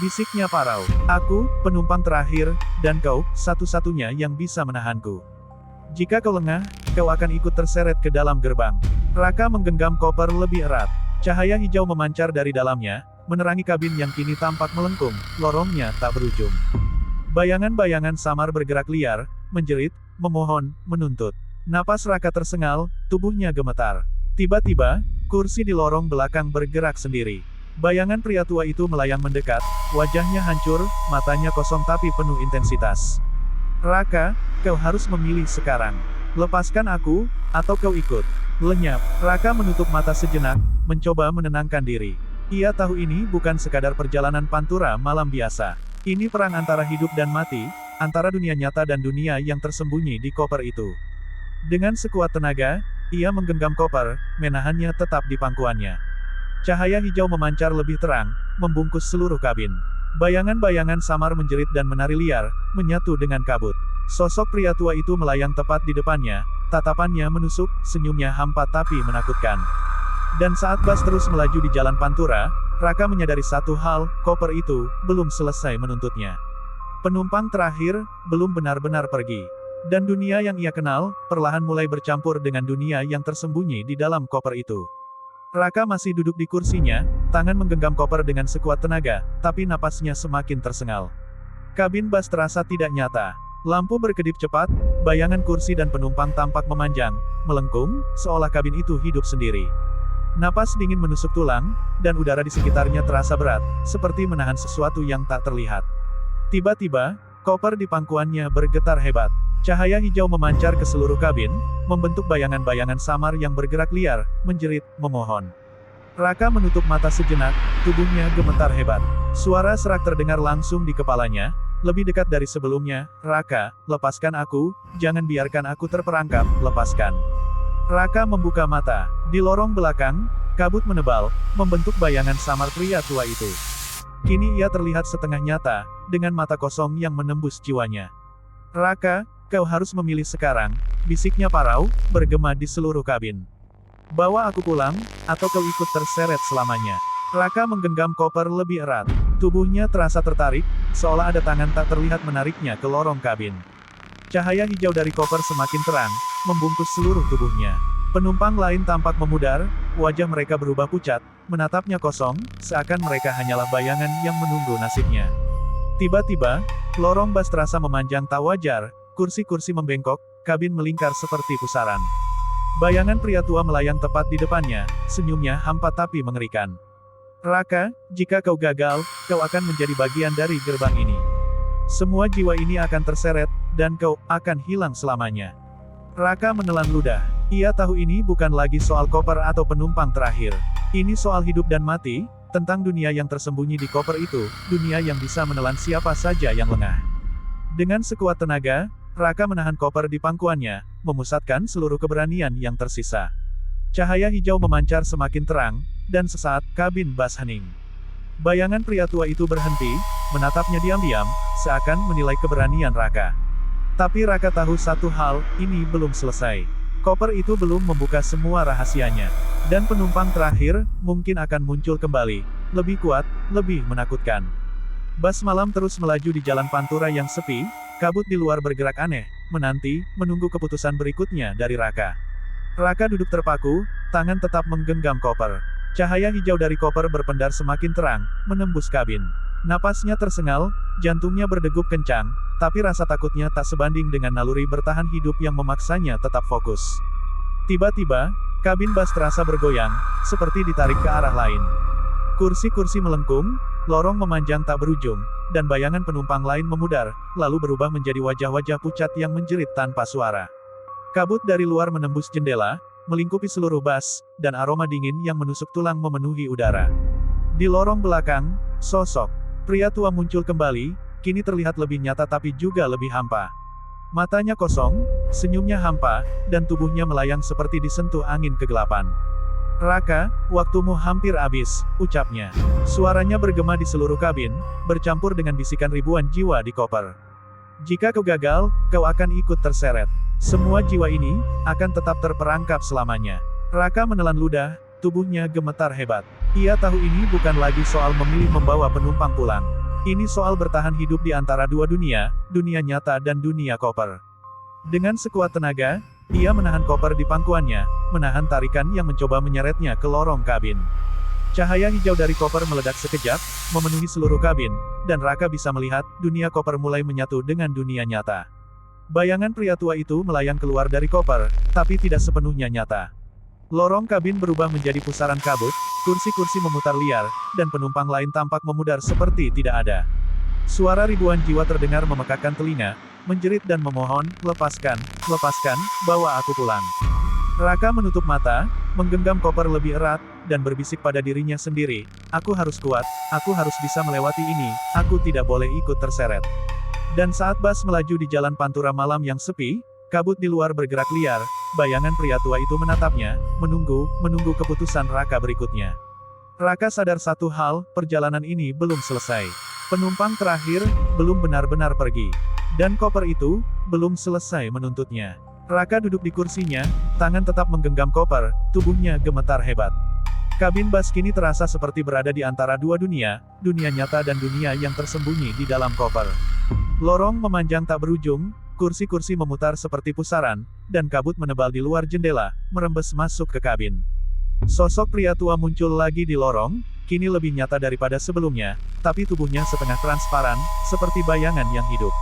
Bisiknya parau. Aku, penumpang terakhir, dan kau, satu-satunya yang bisa menahanku. Jika kau lengah, kau akan ikut terseret ke dalam gerbang. Raka menggenggam koper lebih erat. Cahaya hijau memancar dari dalamnya, menerangi kabin yang kini tampak melengkung, lorongnya tak berujung. Bayangan-bayangan samar bergerak liar, menjerit, memohon, menuntut. Napas Raka tersengal, tubuhnya gemetar. Tiba-tiba, kursi di lorong belakang bergerak sendiri. Bayangan pria tua itu melayang mendekat, wajahnya hancur, matanya kosong tapi penuh intensitas. Raka, kau harus memilih sekarang. Lepaskan aku, atau kau ikut. Lenyap. Raka menutup mata sejenak, mencoba menenangkan diri. Ia tahu ini bukan sekadar perjalanan pantura malam biasa. Ini perang antara hidup dan mati, antara dunia nyata dan dunia yang tersembunyi di koper itu. Dengan sekuat tenaga, ia menggenggam koper, menahannya tetap di pangkuannya. Cahaya hijau memancar lebih terang, membungkus seluruh kabin. Bayangan-bayangan samar menjerit dan menari liar, menyatu dengan kabut. Sosok pria tua itu melayang tepat di depannya, tatapannya menusuk, senyumnya hampa tapi menakutkan. Dan saat bus terus melaju di jalan pantura, Raka menyadari satu hal, koper itu belum selesai menuntutnya. Penumpang terakhir belum benar-benar pergi. Dan dunia yang ia kenal, perlahan mulai bercampur dengan dunia yang tersembunyi di dalam koper itu. Raka masih duduk di kursinya, tangan menggenggam koper dengan sekuat tenaga, tapi napasnya semakin tersengal. Kabin bus terasa tidak nyata. Lampu berkedip cepat, bayangan kursi dan penumpang tampak memanjang, melengkung, seolah kabin itu hidup sendiri. Napas dingin menusuk tulang, dan udara di sekitarnya terasa berat, seperti menahan sesuatu yang tak terlihat. Tiba-tiba, koper di pangkuannya bergetar hebat. Cahaya hijau memancar ke seluruh kabin, membentuk bayangan-bayangan samar yang bergerak liar, menjerit, memohon. Raka menutup mata sejenak, tubuhnya gemetar hebat. Suara serak terdengar langsung di kepalanya, lebih dekat dari sebelumnya, Raka, lepaskan aku, jangan biarkan aku terperangkap, lepaskan. Raka membuka mata. Di lorong belakang, kabut menebal, membentuk bayangan samar pria tua itu. Kini ia terlihat setengah nyata, dengan mata kosong yang menembus jiwanya. Raka, kau harus memilih sekarang, bisiknya parau, bergema di seluruh kabin. Bawa aku pulang, atau kau ikut terseret selamanya. Raka menggenggam koper lebih erat. Tubuhnya terasa tertarik, seolah ada tangan tak terlihat menariknya ke lorong kabin. Cahaya hijau dari koper semakin terang, membungkus seluruh tubuhnya. Penumpang lain tampak memudar, wajah mereka berubah pucat, menatapnya kosong, seakan mereka hanyalah bayangan yang menunggu nasibnya. Tiba-tiba, lorong bus terasa memanjang tak wajar, kursi-kursi membengkok, kabin melingkar seperti pusaran. Bayangan pria tua melayang tepat di depannya, senyumnya hampa tapi mengerikan. Raka, jika kau gagal, kau akan menjadi bagian dari gerbang ini. Semua jiwa ini akan terseret, dan kau akan hilang selamanya. Raka menelan ludah. Ia tahu ini bukan lagi soal koper atau penumpang terakhir. Ini soal hidup dan mati, tentang dunia yang tersembunyi di koper itu, dunia yang bisa menelan siapa saja yang lengah. Dengan sekuat tenaga, Raka menahan koper di pangkuannya, memusatkan seluruh keberanian yang tersisa. Cahaya hijau memancar semakin terang, dan sesaat, kabin bus hening. Bayangan pria tua itu berhenti, menatapnya diam-diam, seakan menilai keberanian Raka. Tapi Raka tahu satu hal, ini belum selesai. Koper itu belum membuka semua rahasianya. Dan penumpang terakhir, mungkin akan muncul kembali. Lebih kuat, lebih menakutkan. Bus malam terus melaju di jalan pantura yang sepi, kabut di luar bergerak aneh, menanti, menunggu keputusan berikutnya dari Raka. Raka duduk terpaku, tangan tetap menggenggam koper. Cahaya hijau dari koper berpendar semakin terang, menembus kabin. Napasnya tersengal, jantungnya berdegup kencang, tapi rasa takutnya tak sebanding dengan naluri bertahan hidup yang memaksanya tetap fokus. Tiba-tiba, kabin bus terasa bergoyang, seperti ditarik ke arah lain. Kursi-kursi melengkung, lorong memanjang tak berujung, dan bayangan penumpang lain memudar, lalu berubah menjadi wajah-wajah pucat yang menjerit tanpa suara. Kabut dari luar menembus jendela, melingkupi seluruh bus, dan aroma dingin yang menusuk tulang memenuhi udara. Di lorong belakang, sosok pria tua muncul kembali, kini terlihat lebih nyata tapi juga lebih hampa. Matanya kosong, senyumnya hampa, dan tubuhnya melayang seperti disentuh angin kegelapan. Raka, waktumu hampir habis, ucapnya. Suaranya bergema di seluruh kabin, bercampur dengan bisikan ribuan jiwa di koper. Jika kau gagal, kau akan ikut terseret. Semua jiwa ini, akan tetap terperangkap selamanya. Raka menelan ludah, tubuhnya gemetar hebat. Ia tahu ini bukan lagi soal memilih membawa penumpang pulang. Ini soal bertahan hidup di antara dua dunia, dunia nyata dan dunia koper. Dengan sekuat tenaga, ia menahan koper di pangkuannya, menahan tarikan yang mencoba menyeretnya ke lorong kabin. Cahaya hijau dari koper meledak sekejap, memenuhi seluruh kabin, dan Raka bisa melihat, dunia koper mulai menyatu dengan dunia nyata. Bayangan pria tua itu melayang keluar dari koper, tapi tidak sepenuhnya nyata. Lorong kabin berubah menjadi pusaran kabut, kursi-kursi memutar liar, dan penumpang lain tampak memudar seperti tidak ada. Suara ribuan jiwa terdengar memekakkan telinga, menjerit dan memohon, lepaskan, lepaskan, bawa aku pulang. Raka menutup mata, menggenggam koper lebih erat, dan berbisik pada dirinya sendiri, aku harus kuat, aku harus bisa melewati ini, aku tidak boleh ikut terseret. Dan saat bus melaju di jalan pantura malam yang sepi, kabut di luar bergerak liar, bayangan pria tua itu menatapnya, menunggu keputusan Raka berikutnya. Raka sadar satu hal, perjalanan ini belum selesai. Penumpang terakhir, belum benar-benar pergi. Dan koper itu, belum selesai menuntutnya. Raka duduk di kursinya, tangan tetap menggenggam koper, tubuhnya gemetar hebat. Kabin bus kini terasa seperti berada di antara dua dunia, dunia nyata dan dunia yang tersembunyi di dalam koper. Lorong memanjang tak berujung, kursi-kursi memutar seperti pusaran, dan kabut menebal di luar jendela, merembes masuk ke kabin. Sosok pria tua muncul lagi di lorong, kini lebih nyata daripada sebelumnya, tapi tubuhnya setengah transparan, seperti bayangan yang hidup.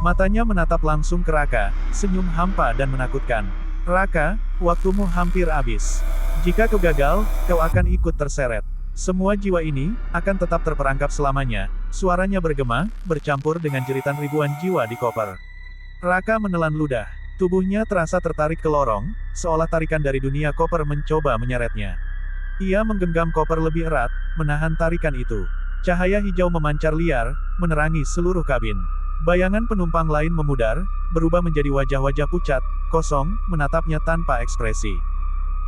Matanya menatap langsung ke Raka, senyum hampa dan menakutkan. Raka, waktumu hampir habis. Jika kau gagal, kau akan ikut terseret. Semua jiwa ini, akan tetap terperangkap selamanya, suaranya bergema, bercampur dengan jeritan ribuan jiwa di koper. Raka menelan ludah. Tubuhnya terasa tertarik ke lorong, seolah tarikan dari dunia koper mencoba menyeretnya. Ia menggenggam koper lebih erat, menahan tarikan itu. Cahaya hijau memancar liar, menerangi seluruh kabin. Bayangan penumpang lain memudar, berubah menjadi wajah-wajah pucat, kosong, menatapnya tanpa ekspresi.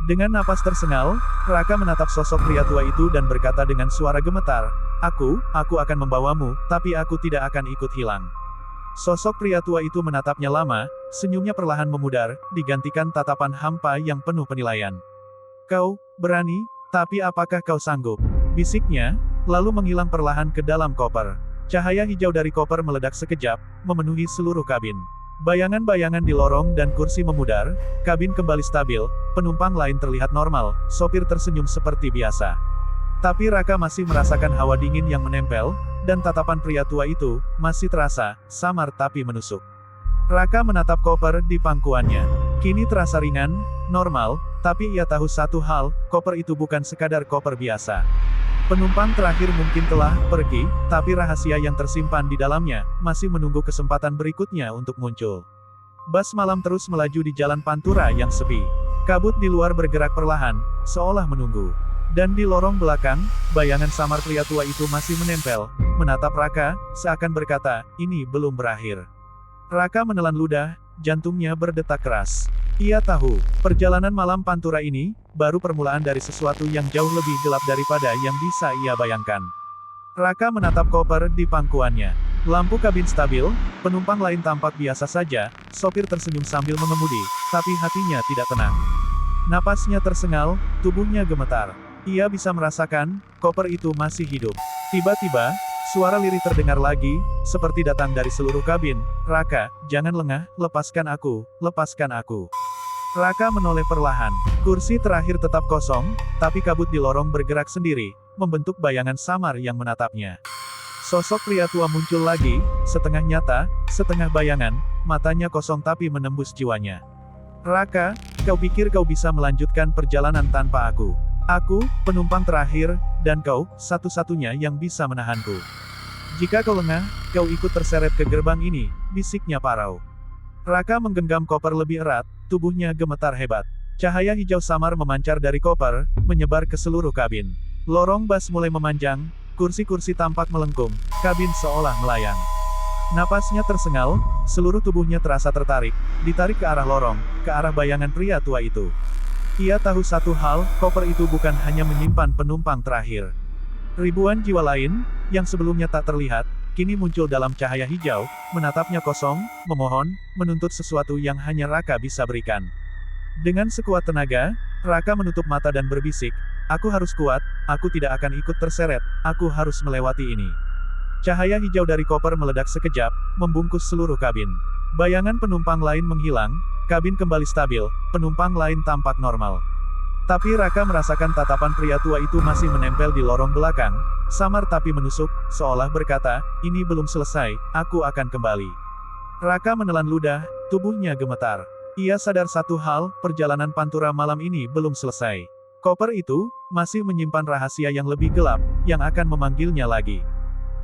Dengan napas tersengal, Raka menatap sosok pria tua itu dan berkata dengan suara gemetar, aku akan membawamu, tapi aku tidak akan ikut hilang. Sosok pria tua itu menatapnya lama, senyumnya perlahan memudar, digantikan tatapan hampa yang penuh penilaian. Kau berani, tapi apakah kau sanggup? Bisiknya, lalu menghilang perlahan ke dalam koper. Cahaya hijau dari koper meledak sekejap, memenuhi seluruh kabin. Bayangan-bayangan di lorong dan kursi memudar, kabin kembali stabil, penumpang lain terlihat normal, sopir tersenyum seperti biasa. Tapi Raka masih merasakan hawa dingin yang menempel, dan tatapan pria tua itu, masih terasa, samar tapi menusuk. Raka menatap koper di pangkuannya. Kini terasa ringan, normal, tapi ia tahu satu hal, koper itu bukan sekadar koper biasa. Penumpang terakhir mungkin telah pergi, tapi rahasia yang tersimpan di dalamnya masih menunggu kesempatan berikutnya untuk muncul. Bus malam terus melaju di jalan pantura yang sepi. Kabut di luar bergerak perlahan, seolah menunggu. Dan di lorong belakang, bayangan samar pria tua itu masih menempel, menatap Raka, seakan berkata, ini belum berakhir. Raka menelan ludah, jantungnya berdetak keras. Ia tahu, perjalanan malam pantura ini, baru permulaan dari sesuatu yang jauh lebih gelap daripada yang bisa ia bayangkan. Raka menatap koper di pangkuannya. Lampu kabin stabil, penumpang lain tampak biasa saja, sopir tersenyum sambil mengemudi, tapi hatinya tidak tenang. Napasnya tersengal, tubuhnya gemetar. Ia bisa merasakan, koper itu masih hidup. Tiba-tiba, suara lirih terdengar lagi, seperti datang dari seluruh kabin. Raka, jangan lengah, lepaskan aku, lepaskan aku. Raka menoleh perlahan. Kursi terakhir tetap kosong, tapi kabut di lorong bergerak sendiri, membentuk bayangan samar yang menatapnya. Sosok pria tua muncul lagi, setengah nyata, setengah bayangan, matanya kosong tapi menembus jiwanya. Raka, kau pikir kau bisa melanjutkan perjalanan tanpa aku? Aku, penumpang terakhir, dan kau, satu-satunya yang bisa menahanku. Jika kau lengah, kau ikut terseret ke gerbang ini, bisiknya parau. Raka menggenggam koper lebih erat, tubuhnya gemetar hebat. Cahaya hijau samar memancar dari koper, menyebar ke seluruh kabin. Lorong bus mulai memanjang, kursi-kursi tampak melengkung, kabin seolah melayang. Napasnya tersengal, seluruh tubuhnya terasa tertarik, ditarik ke arah lorong, ke arah bayangan pria tua itu. Ia tahu satu hal, koper itu bukan hanya menyimpan penumpang terakhir. Ribuan jiwa lain, yang sebelumnya tak terlihat, kini muncul dalam cahaya hijau, menatapnya kosong, memohon, menuntut sesuatu yang hanya Raka bisa berikan. Dengan sekuat tenaga, Raka menutup mata dan berbisik, aku harus kuat, aku tidak akan ikut terseret, aku harus melewati ini. Cahaya hijau dari koper meledak sekejap, membungkus seluruh kabin. Bayangan penumpang lain menghilang, kabin kembali stabil, penumpang lain tampak normal. Tapi Raka merasakan tatapan pria tua itu masih menempel di lorong belakang, samar tapi menusuk, seolah berkata, ini belum selesai, aku akan kembali. Raka menelan ludah, tubuhnya gemetar. Ia sadar satu hal, perjalanan Pantura malam ini belum selesai. Koper itu masih menyimpan rahasia yang lebih gelap, yang akan memanggilnya lagi.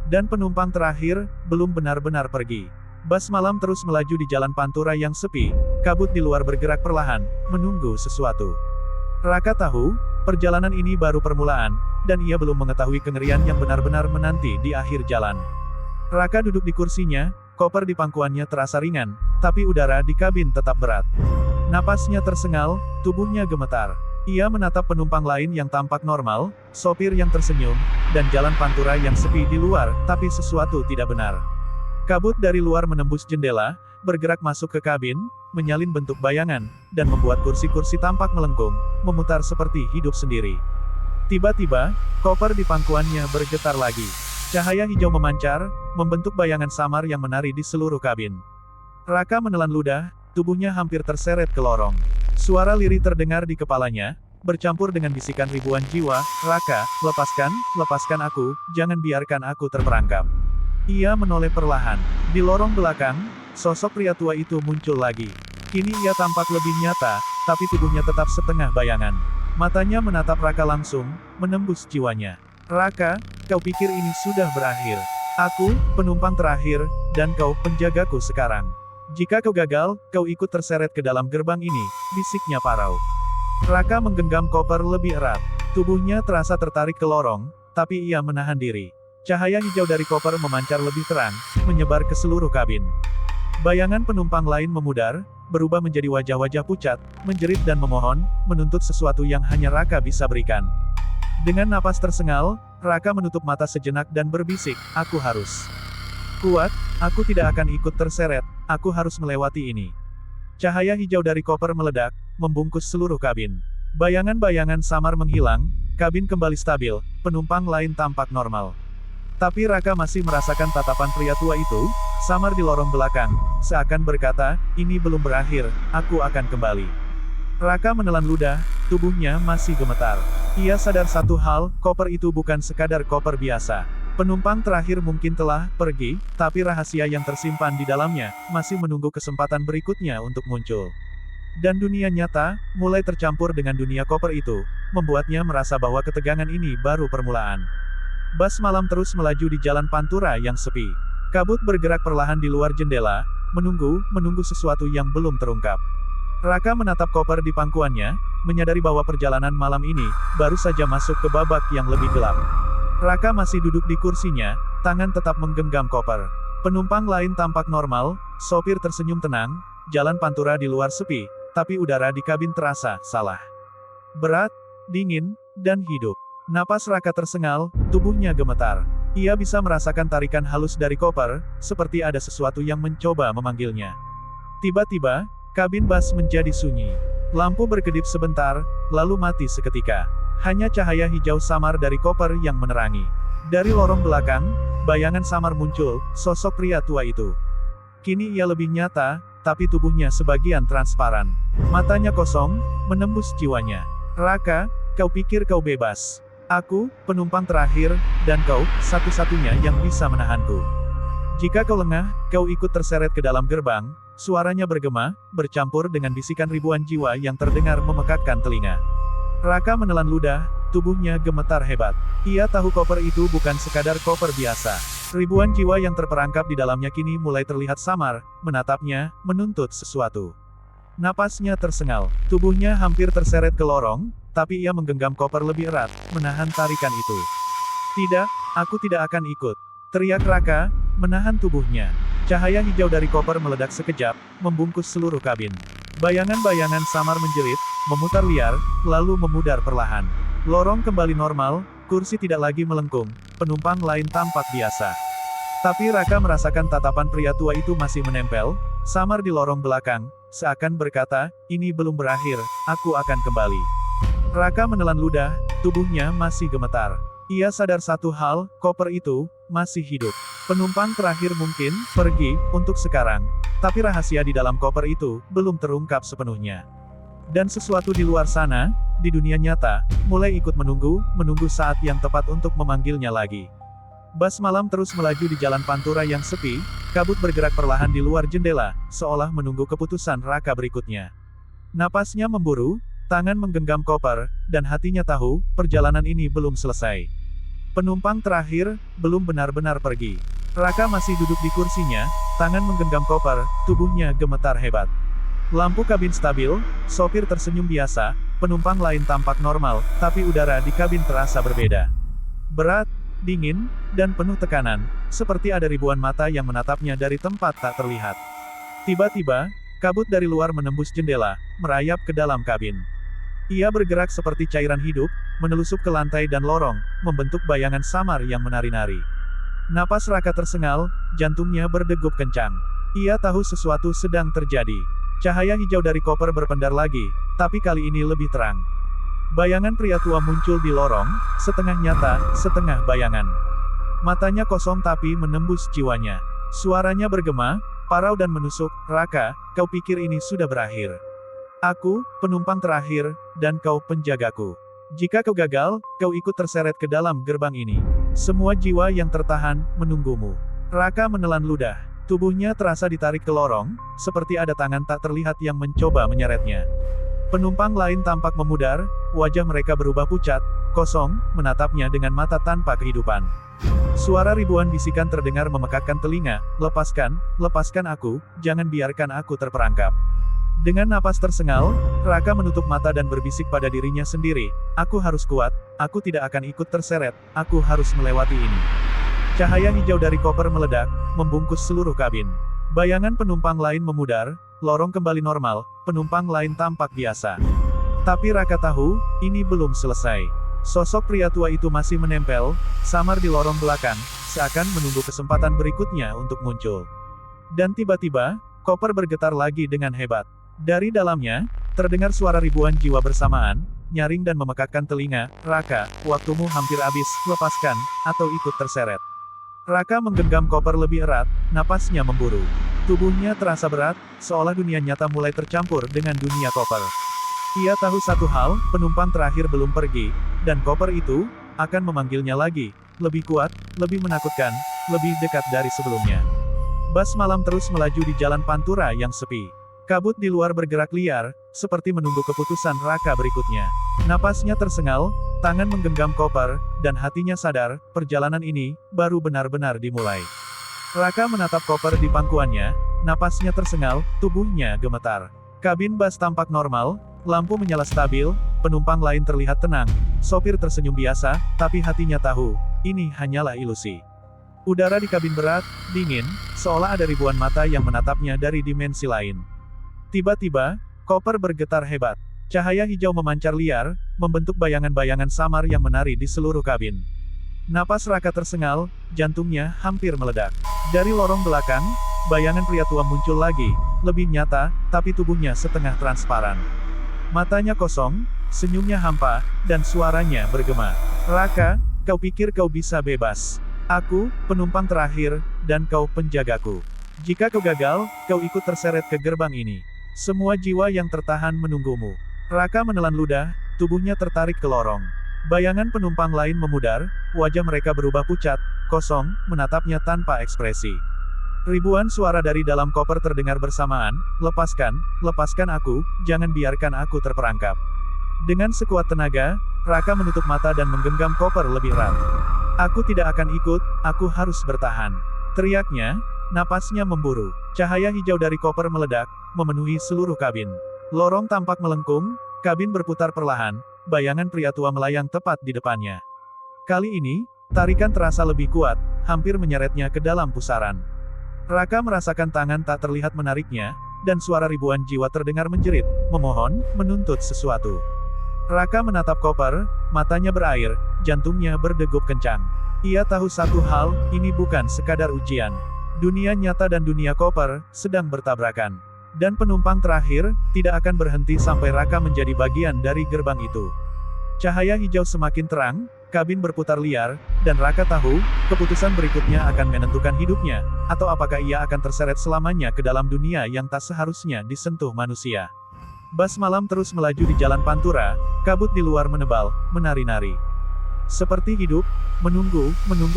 Dan penumpang terakhir belum benar-benar pergi. Bas malam terus melaju di jalan Pantura yang sepi, kabut di luar bergerak perlahan, menunggu sesuatu. Raka tahu, perjalanan ini baru permulaan, dan ia belum mengetahui kengerian yang benar-benar menanti di akhir jalan. Raka duduk di kursinya, koper di pangkuannya terasa ringan, tapi udara di kabin tetap berat. Napasnya tersengal, tubuhnya gemetar. Ia menatap penumpang lain yang tampak normal, sopir yang tersenyum, dan jalan Pantura yang sepi di luar, tapi sesuatu tidak benar. Kabut dari luar menembus jendela, bergerak masuk ke kabin, menyalin bentuk bayangan, dan membuat kursi-kursi tampak melengkung, memutar seperti hidup sendiri. Tiba-tiba, koper di pangkuannya bergetar lagi. Cahaya hijau memancar, membentuk bayangan samar yang menari di seluruh kabin. Raka menelan ludah, tubuhnya hampir terseret ke lorong. Suara lirih terdengar di kepalanya, bercampur dengan bisikan ribuan jiwa, "Raka, lepaskan aku, jangan biarkan aku terperangkap." Ia menoleh perlahan. Di lorong belakang, sosok pria tua itu muncul lagi. Kini ia tampak lebih nyata, tapi tubuhnya tetap setengah bayangan. Matanya menatap Raka langsung, menembus jiwanya. "Raka, kau pikir ini sudah berakhir? Aku, penumpang terakhir, dan kau, penjagaku sekarang. Jika kau gagal, kau ikut terseret ke dalam gerbang ini," bisiknya parau. Raka menggenggam koper lebih erat. Tubuhnya terasa tertarik ke lorong, tapi ia menahan diri. Cahaya hijau dari koper memancar lebih terang, menyebar ke seluruh kabin. Bayangan penumpang lain memudar, berubah menjadi wajah-wajah pucat, menjerit dan memohon, menuntut sesuatu yang hanya Raka bisa berikan. Dengan napas tersengal, Raka menutup mata sejenak dan berbisik, "Aku harus kuat, aku tidak akan ikut terseret, aku harus melewati ini." Cahaya hijau dari koper meledak, membungkus seluruh kabin. Bayangan-bayangan samar menghilang, kabin kembali stabil, penumpang lain tampak normal. Tapi Raka masih merasakan tatapan pria tua itu, samar di lorong belakang, seakan berkata, "Ini belum berakhir, aku akan kembali." Raka menelan ludah, tubuhnya masih gemetar. Ia sadar satu hal, koper itu bukan sekadar koper biasa. Penumpang terakhir mungkin telah pergi, tapi rahasia yang tersimpan di dalamnya masih menunggu kesempatan berikutnya untuk muncul. Dan dunia nyata mulai tercampur dengan dunia koper itu, membuatnya merasa bahwa ketegangan ini baru permulaan. Bas malam terus melaju di jalan Pantura yang sepi. Kabut bergerak perlahan di luar jendela, menunggu sesuatu yang belum terungkap. Raka menatap koper di pangkuannya, menyadari bahwa perjalanan malam ini baru saja masuk ke babak yang lebih gelap. Raka masih duduk di kursinya, tangan tetap menggenggam koper. Penumpang lain tampak normal, sopir tersenyum tenang, jalan Pantura di luar sepi, tapi udara di kabin terasa salah. Berat, dingin, dan hidup. Napas Raka tersengal, tubuhnya gemetar. Ia bisa merasakan tarikan halus dari koper, seperti ada sesuatu yang mencoba memanggilnya. Tiba-tiba, kabin bas menjadi sunyi. Lampu berkedip sebentar, lalu mati seketika. Hanya cahaya hijau samar dari koper yang menerangi. Dari lorong belakang, bayangan samar muncul, sosok pria tua itu. Kini ia lebih nyata, tapi tubuhnya sebagian transparan. Matanya kosong, menembus jiwanya. "Raka, kau pikir kau bebas? Aku, penumpang terakhir, dan kau, satu-satunya yang bisa menahanku. Jika kau lengah, kau ikut terseret ke dalam gerbang." Suaranya bergema, bercampur dengan bisikan ribuan jiwa yang terdengar memekakkan telinga. Raka menelan ludah, tubuhnya gemetar hebat. Ia tahu koper itu bukan sekadar koper biasa. Ribuan jiwa yang terperangkap di dalamnya kini mulai terlihat samar, menatapnya, menuntut sesuatu. Napasnya tersengal, tubuhnya hampir terseret ke lorong, tapi ia menggenggam koper lebih erat, menahan tarikan itu. "Tidak, aku tidak akan ikut," teriak Raka, menahan tubuhnya. Cahaya hijau dari koper meledak sekejap, membungkus seluruh kabin. Bayangan-bayangan samar menjerit, memutar liar, lalu memudar perlahan. Lorong kembali normal, kursi tidak lagi melengkung, penumpang lain tampak biasa. Tapi Raka merasakan tatapan pria tua itu masih menempel, samar di lorong belakang, seakan berkata, "Ini belum berakhir, aku akan kembali." Raka menelan ludah, tubuhnya masih gemetar. Ia sadar satu hal, koper itu masih hidup. Penumpang terakhir mungkin pergi untuk sekarang, tapi rahasia di dalam koper itu belum terungkap sepenuhnya. Dan sesuatu di luar sana, di dunia nyata, mulai ikut menunggu saat yang tepat untuk memanggilnya lagi. Bas malam terus melaju di jalan pantura yang sepi, kabut bergerak perlahan di luar jendela, seolah menunggu keputusan Raka berikutnya. Napasnya memburu, tangan menggenggam koper, dan hatinya tahu, perjalanan ini belum selesai. Penumpang terakhir, belum benar-benar pergi. Raka masih duduk di kursinya, tangan menggenggam koper, tubuhnya gemetar hebat. Lampu kabin stabil, sopir tersenyum biasa, penumpang lain tampak normal, tapi udara di kabin terasa berbeda. Berat, dingin, dan penuh tekanan, seperti ada ribuan mata yang menatapnya dari tempat tak terlihat. Tiba-tiba, kabut dari luar menembus jendela, merayap ke dalam kabin. Ia bergerak seperti cairan hidup, menelusup ke lantai dan lorong, membentuk bayangan samar yang menari-nari. Napas Raka tersengal, jantungnya berdegup kencang. Ia tahu sesuatu sedang terjadi. Cahaya hijau dari koper berpendar lagi, tapi kali ini lebih terang. Bayangan pria tua muncul di lorong, setengah nyata, setengah bayangan. Matanya kosong tapi menembus jiwanya. Suaranya bergema, parau dan menusuk, "Raka, kau pikir ini sudah berakhir? Aku, penumpang terakhir, dan kau penjagaku. Jika kau gagal, kau ikut terseret ke dalam gerbang ini. Semua jiwa yang tertahan, menunggumu." Raka menelan ludah. Tubuhnya terasa ditarik ke lorong, seperti ada tangan tak terlihat yang mencoba menyeretnya. Penumpang lain tampak memudar, wajah mereka berubah pucat, kosong, menatapnya dengan mata tanpa kehidupan. Suara ribuan bisikan terdengar memekakkan telinga, "Lepaskan, lepaskan aku, jangan biarkan aku terperangkap." Dengan napas tersengal, Raka menutup mata dan berbisik pada dirinya sendiri, "Aku harus kuat, aku tidak akan ikut terseret, aku harus melewati ini." Cahaya hijau dari koper meledak, membungkus seluruh kabin. Bayangan penumpang lain memudar, lorong kembali normal, penumpang lain tampak biasa. Tapi Raka tahu, ini belum selesai. Sosok pria tua itu masih menempel, samar di lorong belakang, seakan menunggu kesempatan berikutnya untuk muncul. Dan tiba-tiba, koper bergetar lagi dengan hebat. Dari dalamnya, terdengar suara ribuan jiwa bersamaan, nyaring dan memekakkan telinga, "Raka, waktumu hampir habis, lepaskan, atau ikut terseret." Raka menggenggam koper lebih erat, napasnya memburu. Tubuhnya terasa berat, seolah dunia nyata mulai tercampur dengan dunia koper. Ia tahu satu hal, penumpang terakhir belum pergi, dan koper itu akan memanggilnya lagi, lebih kuat, lebih menakutkan, lebih dekat dari sebelumnya. Bas malam terus melaju di jalan pantura yang sepi. Kabut di luar bergerak liar, seperti menunggu keputusan Raka berikutnya. Napasnya tersengal, tangan menggenggam koper, dan hatinya sadar, perjalanan ini baru benar-benar dimulai. Raka menatap koper di pangkuannya, napasnya tersengal, tubuhnya gemetar. Kabin bas tampak normal, lampu menyala stabil, penumpang lain terlihat tenang, sopir tersenyum biasa, tapi hatinya tahu, ini hanyalah ilusi. Udara di kabin berat, dingin, seolah ada ribuan mata yang menatapnya dari dimensi lain. Tiba-tiba, koper bergetar hebat. Cahaya hijau memancar liar, membentuk bayangan-bayangan samar yang menari di seluruh kabin. Napas Raka tersengal, jantungnya hampir meledak. Dari lorong belakang, bayangan pria tua muncul lagi, lebih nyata, tapi tubuhnya setengah transparan. Matanya kosong, senyumnya hampa, dan suaranya bergema. "Raka, kau pikir kau bisa bebas? Aku, penumpang terakhir, dan kau penjagaku. Jika kau gagal, kau ikut terseret ke gerbang ini. Semua jiwa yang tertahan menunggumu." Raka menelan ludah, tubuhnya tertarik ke lorong. Bayangan penumpang lain memudar, wajah mereka berubah pucat, kosong, menatapnya tanpa ekspresi. Ribuan suara dari dalam koper terdengar bersamaan, "Lepaskan, lepaskan aku, jangan biarkan aku terperangkap." Dengan sekuat tenaga, Raka menutup mata dan menggenggam koper lebih erat. "Aku tidak akan ikut, aku harus bertahan." Teriaknya, napasnya memburu. Cahaya hijau dari koper meledak, memenuhi seluruh kabin. Lorong tampak melengkung, kabin berputar perlahan, bayangan pria tua melayang tepat di depannya. Kali ini, tarikan terasa lebih kuat, hampir menyeretnya ke dalam pusaran. Raka merasakan tangan tak terlihat menariknya, dan suara ribuan jiwa terdengar menjerit, memohon, menuntut sesuatu. Raka menatap koper, matanya berair, jantungnya berdegup kencang. Ia tahu satu hal, ini bukan sekadar ujian. Dunia nyata dan dunia koper sedang bertabrakan. Dan penumpang terakhir tidak akan berhenti sampai Raka menjadi bagian dari gerbang itu. Cahaya hijau semakin terang, kabin berputar liar, dan Raka tahu, keputusan berikutnya akan menentukan hidupnya, atau apakah ia akan terseret selamanya ke dalam dunia yang tak seharusnya disentuh manusia. Bas malam terus melaju di jalan pantura, kabut di luar menebal, menari-nari. Seperti hidup, menunggu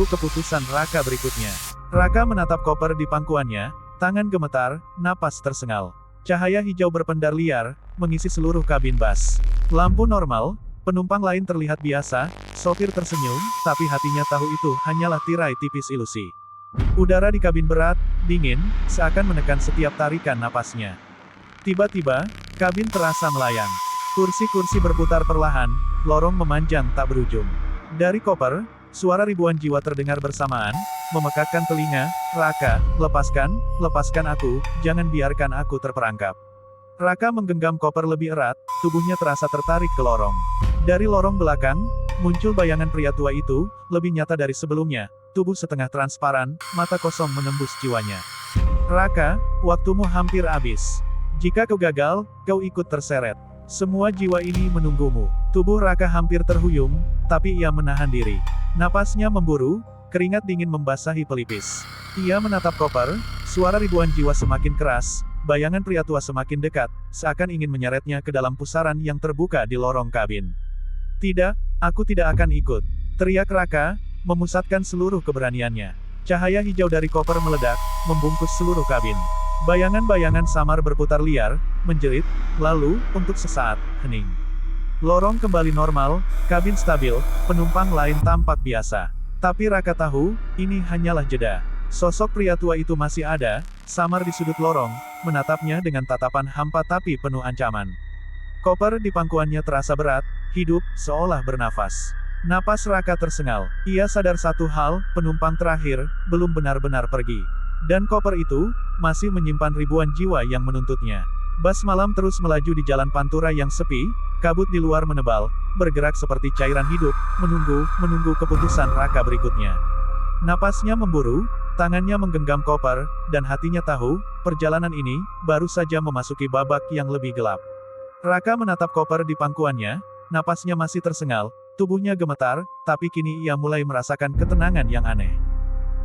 keputusan Raka berikutnya. Raka menatap koper di pangkuannya, tangan gemetar, napas tersengal. Cahaya hijau berpendar liar, mengisi seluruh kabin bus. Lampu normal, penumpang lain terlihat biasa, sopir tersenyum, tapi hatinya tahu itu hanyalah tirai tipis ilusi. Udara di kabin berat, dingin, seakan menekan setiap tarikan napasnya. Tiba-tiba, kabin terasa melayang. Kursi-kursi berputar perlahan, lorong memanjang tak berujung. Dari koper, suara ribuan jiwa terdengar bersamaan, memekakkan telinga. Raka, lepaskan aku, jangan biarkan aku terperangkap. Raka menggenggam koper lebih erat, tubuhnya terasa tertarik ke lorong. Dari lorong belakang, muncul bayangan pria tua itu, lebih nyata dari sebelumnya, tubuh setengah transparan, mata kosong menembus jiwanya. Raka, waktumu hampir habis. Jika kau gagal, kau ikut terseret. Semua jiwa ini menunggumu. Tubuh Raka hampir terhuyung, tapi ia menahan diri. Napasnya memburu, keringat dingin membasahi pelipis. Ia menatap koper, suara ribuan jiwa semakin keras, bayangan pria tua semakin dekat, seakan ingin menyeretnya ke dalam pusaran yang terbuka di lorong kabin. Tidak, aku tidak akan ikut. Teriak Raka, memusatkan seluruh keberaniannya. Cahaya hijau dari koper meledak, membungkus seluruh kabin. Bayangan-bayangan samar berputar liar, menjerit, lalu, untuk sesaat, hening. Lorong kembali normal, kabin stabil, penumpang lain tampak biasa. Tapi Raka tahu, ini hanyalah jeda. Sosok pria tua itu masih ada, samar di sudut lorong, menatapnya dengan tatapan hampa tapi penuh ancaman. Koper di pangkuannya terasa berat, hidup, seolah bernafas. Napas Raka tersengal. Ia sadar satu hal, penumpang terakhir, belum benar-benar pergi. Dan koper itu, masih menyimpan ribuan jiwa yang menuntutnya. Bus malam terus melaju di jalan pantura yang sepi, kabut di luar menebal, bergerak seperti cairan hidup, menunggu keputusan Raka berikutnya. Napasnya memburu, tangannya menggenggam koper, dan hatinya tahu, perjalanan ini, baru saja memasuki babak yang lebih gelap. Raka menatap koper di pangkuannya, napasnya masih tersengal, tubuhnya gemetar, tapi kini ia mulai merasakan ketenangan yang aneh.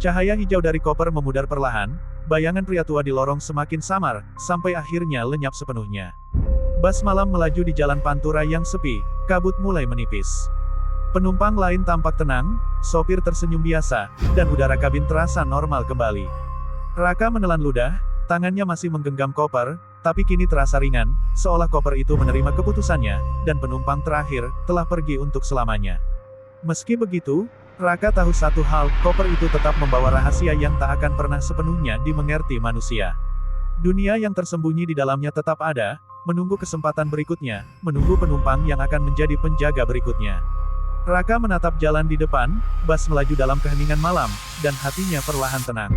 Cahaya hijau dari koper memudar perlahan, bayangan pria tua di lorong semakin samar, sampai akhirnya lenyap sepenuhnya. Bus malam melaju di jalan pantura yang sepi, kabut mulai menipis. Penumpang lain tampak tenang, sopir tersenyum biasa, dan udara kabin terasa normal kembali. Raka menelan ludah, tangannya masih menggenggam koper, tapi kini terasa ringan, seolah koper itu menerima keputusannya, dan penumpang terakhir, telah pergi untuk selamanya. Meski begitu, Raka tahu satu hal, koper itu tetap membawa rahasia yang tak akan pernah sepenuhnya dimengerti manusia. Dunia yang tersembunyi di dalamnya tetap ada, menunggu kesempatan berikutnya, menunggu penumpang yang akan menjadi penjaga berikutnya. Raka menatap jalan di depan, bus melaju dalam keheningan malam, dan hatinya perlahan tenang.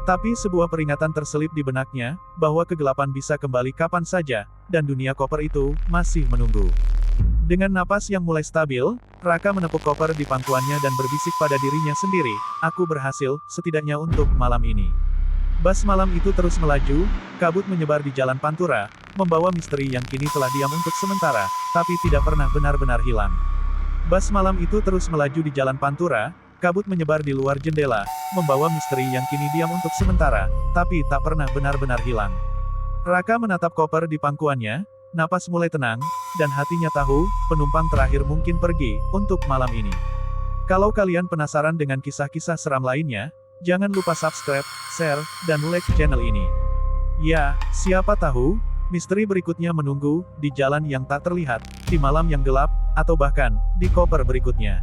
Tapi sebuah peringatan terselip di benaknya, bahwa kegelapan bisa kembali kapan saja, dan dunia koper itu, masih menunggu. Dengan napas yang mulai stabil, Raka menepuk koper di pangkuannya dan berbisik pada dirinya sendiri, aku berhasil, setidaknya untuk malam ini. Bus malam itu terus melaju, kabut menyebar di jalan pantura, membawa misteri yang kini telah diam untuk sementara, tapi tidak pernah benar-benar hilang. Bus malam itu terus melaju di jalan pantura, kabut menyebar di luar jendela, membawa misteri yang kini diam untuk sementara, tapi tak pernah benar-benar hilang. Raka menatap koper di pangkuannya, napas mulai tenang, dan hatinya tahu, penumpang terakhir mungkin pergi, untuk malam ini. Kalau kalian penasaran dengan kisah-kisah seram lainnya, jangan lupa subscribe, share, dan like channel ini. Ya, siapa tahu, misteri berikutnya menunggu, di jalan yang tak terlihat, di malam yang gelap, atau bahkan, di koper berikutnya.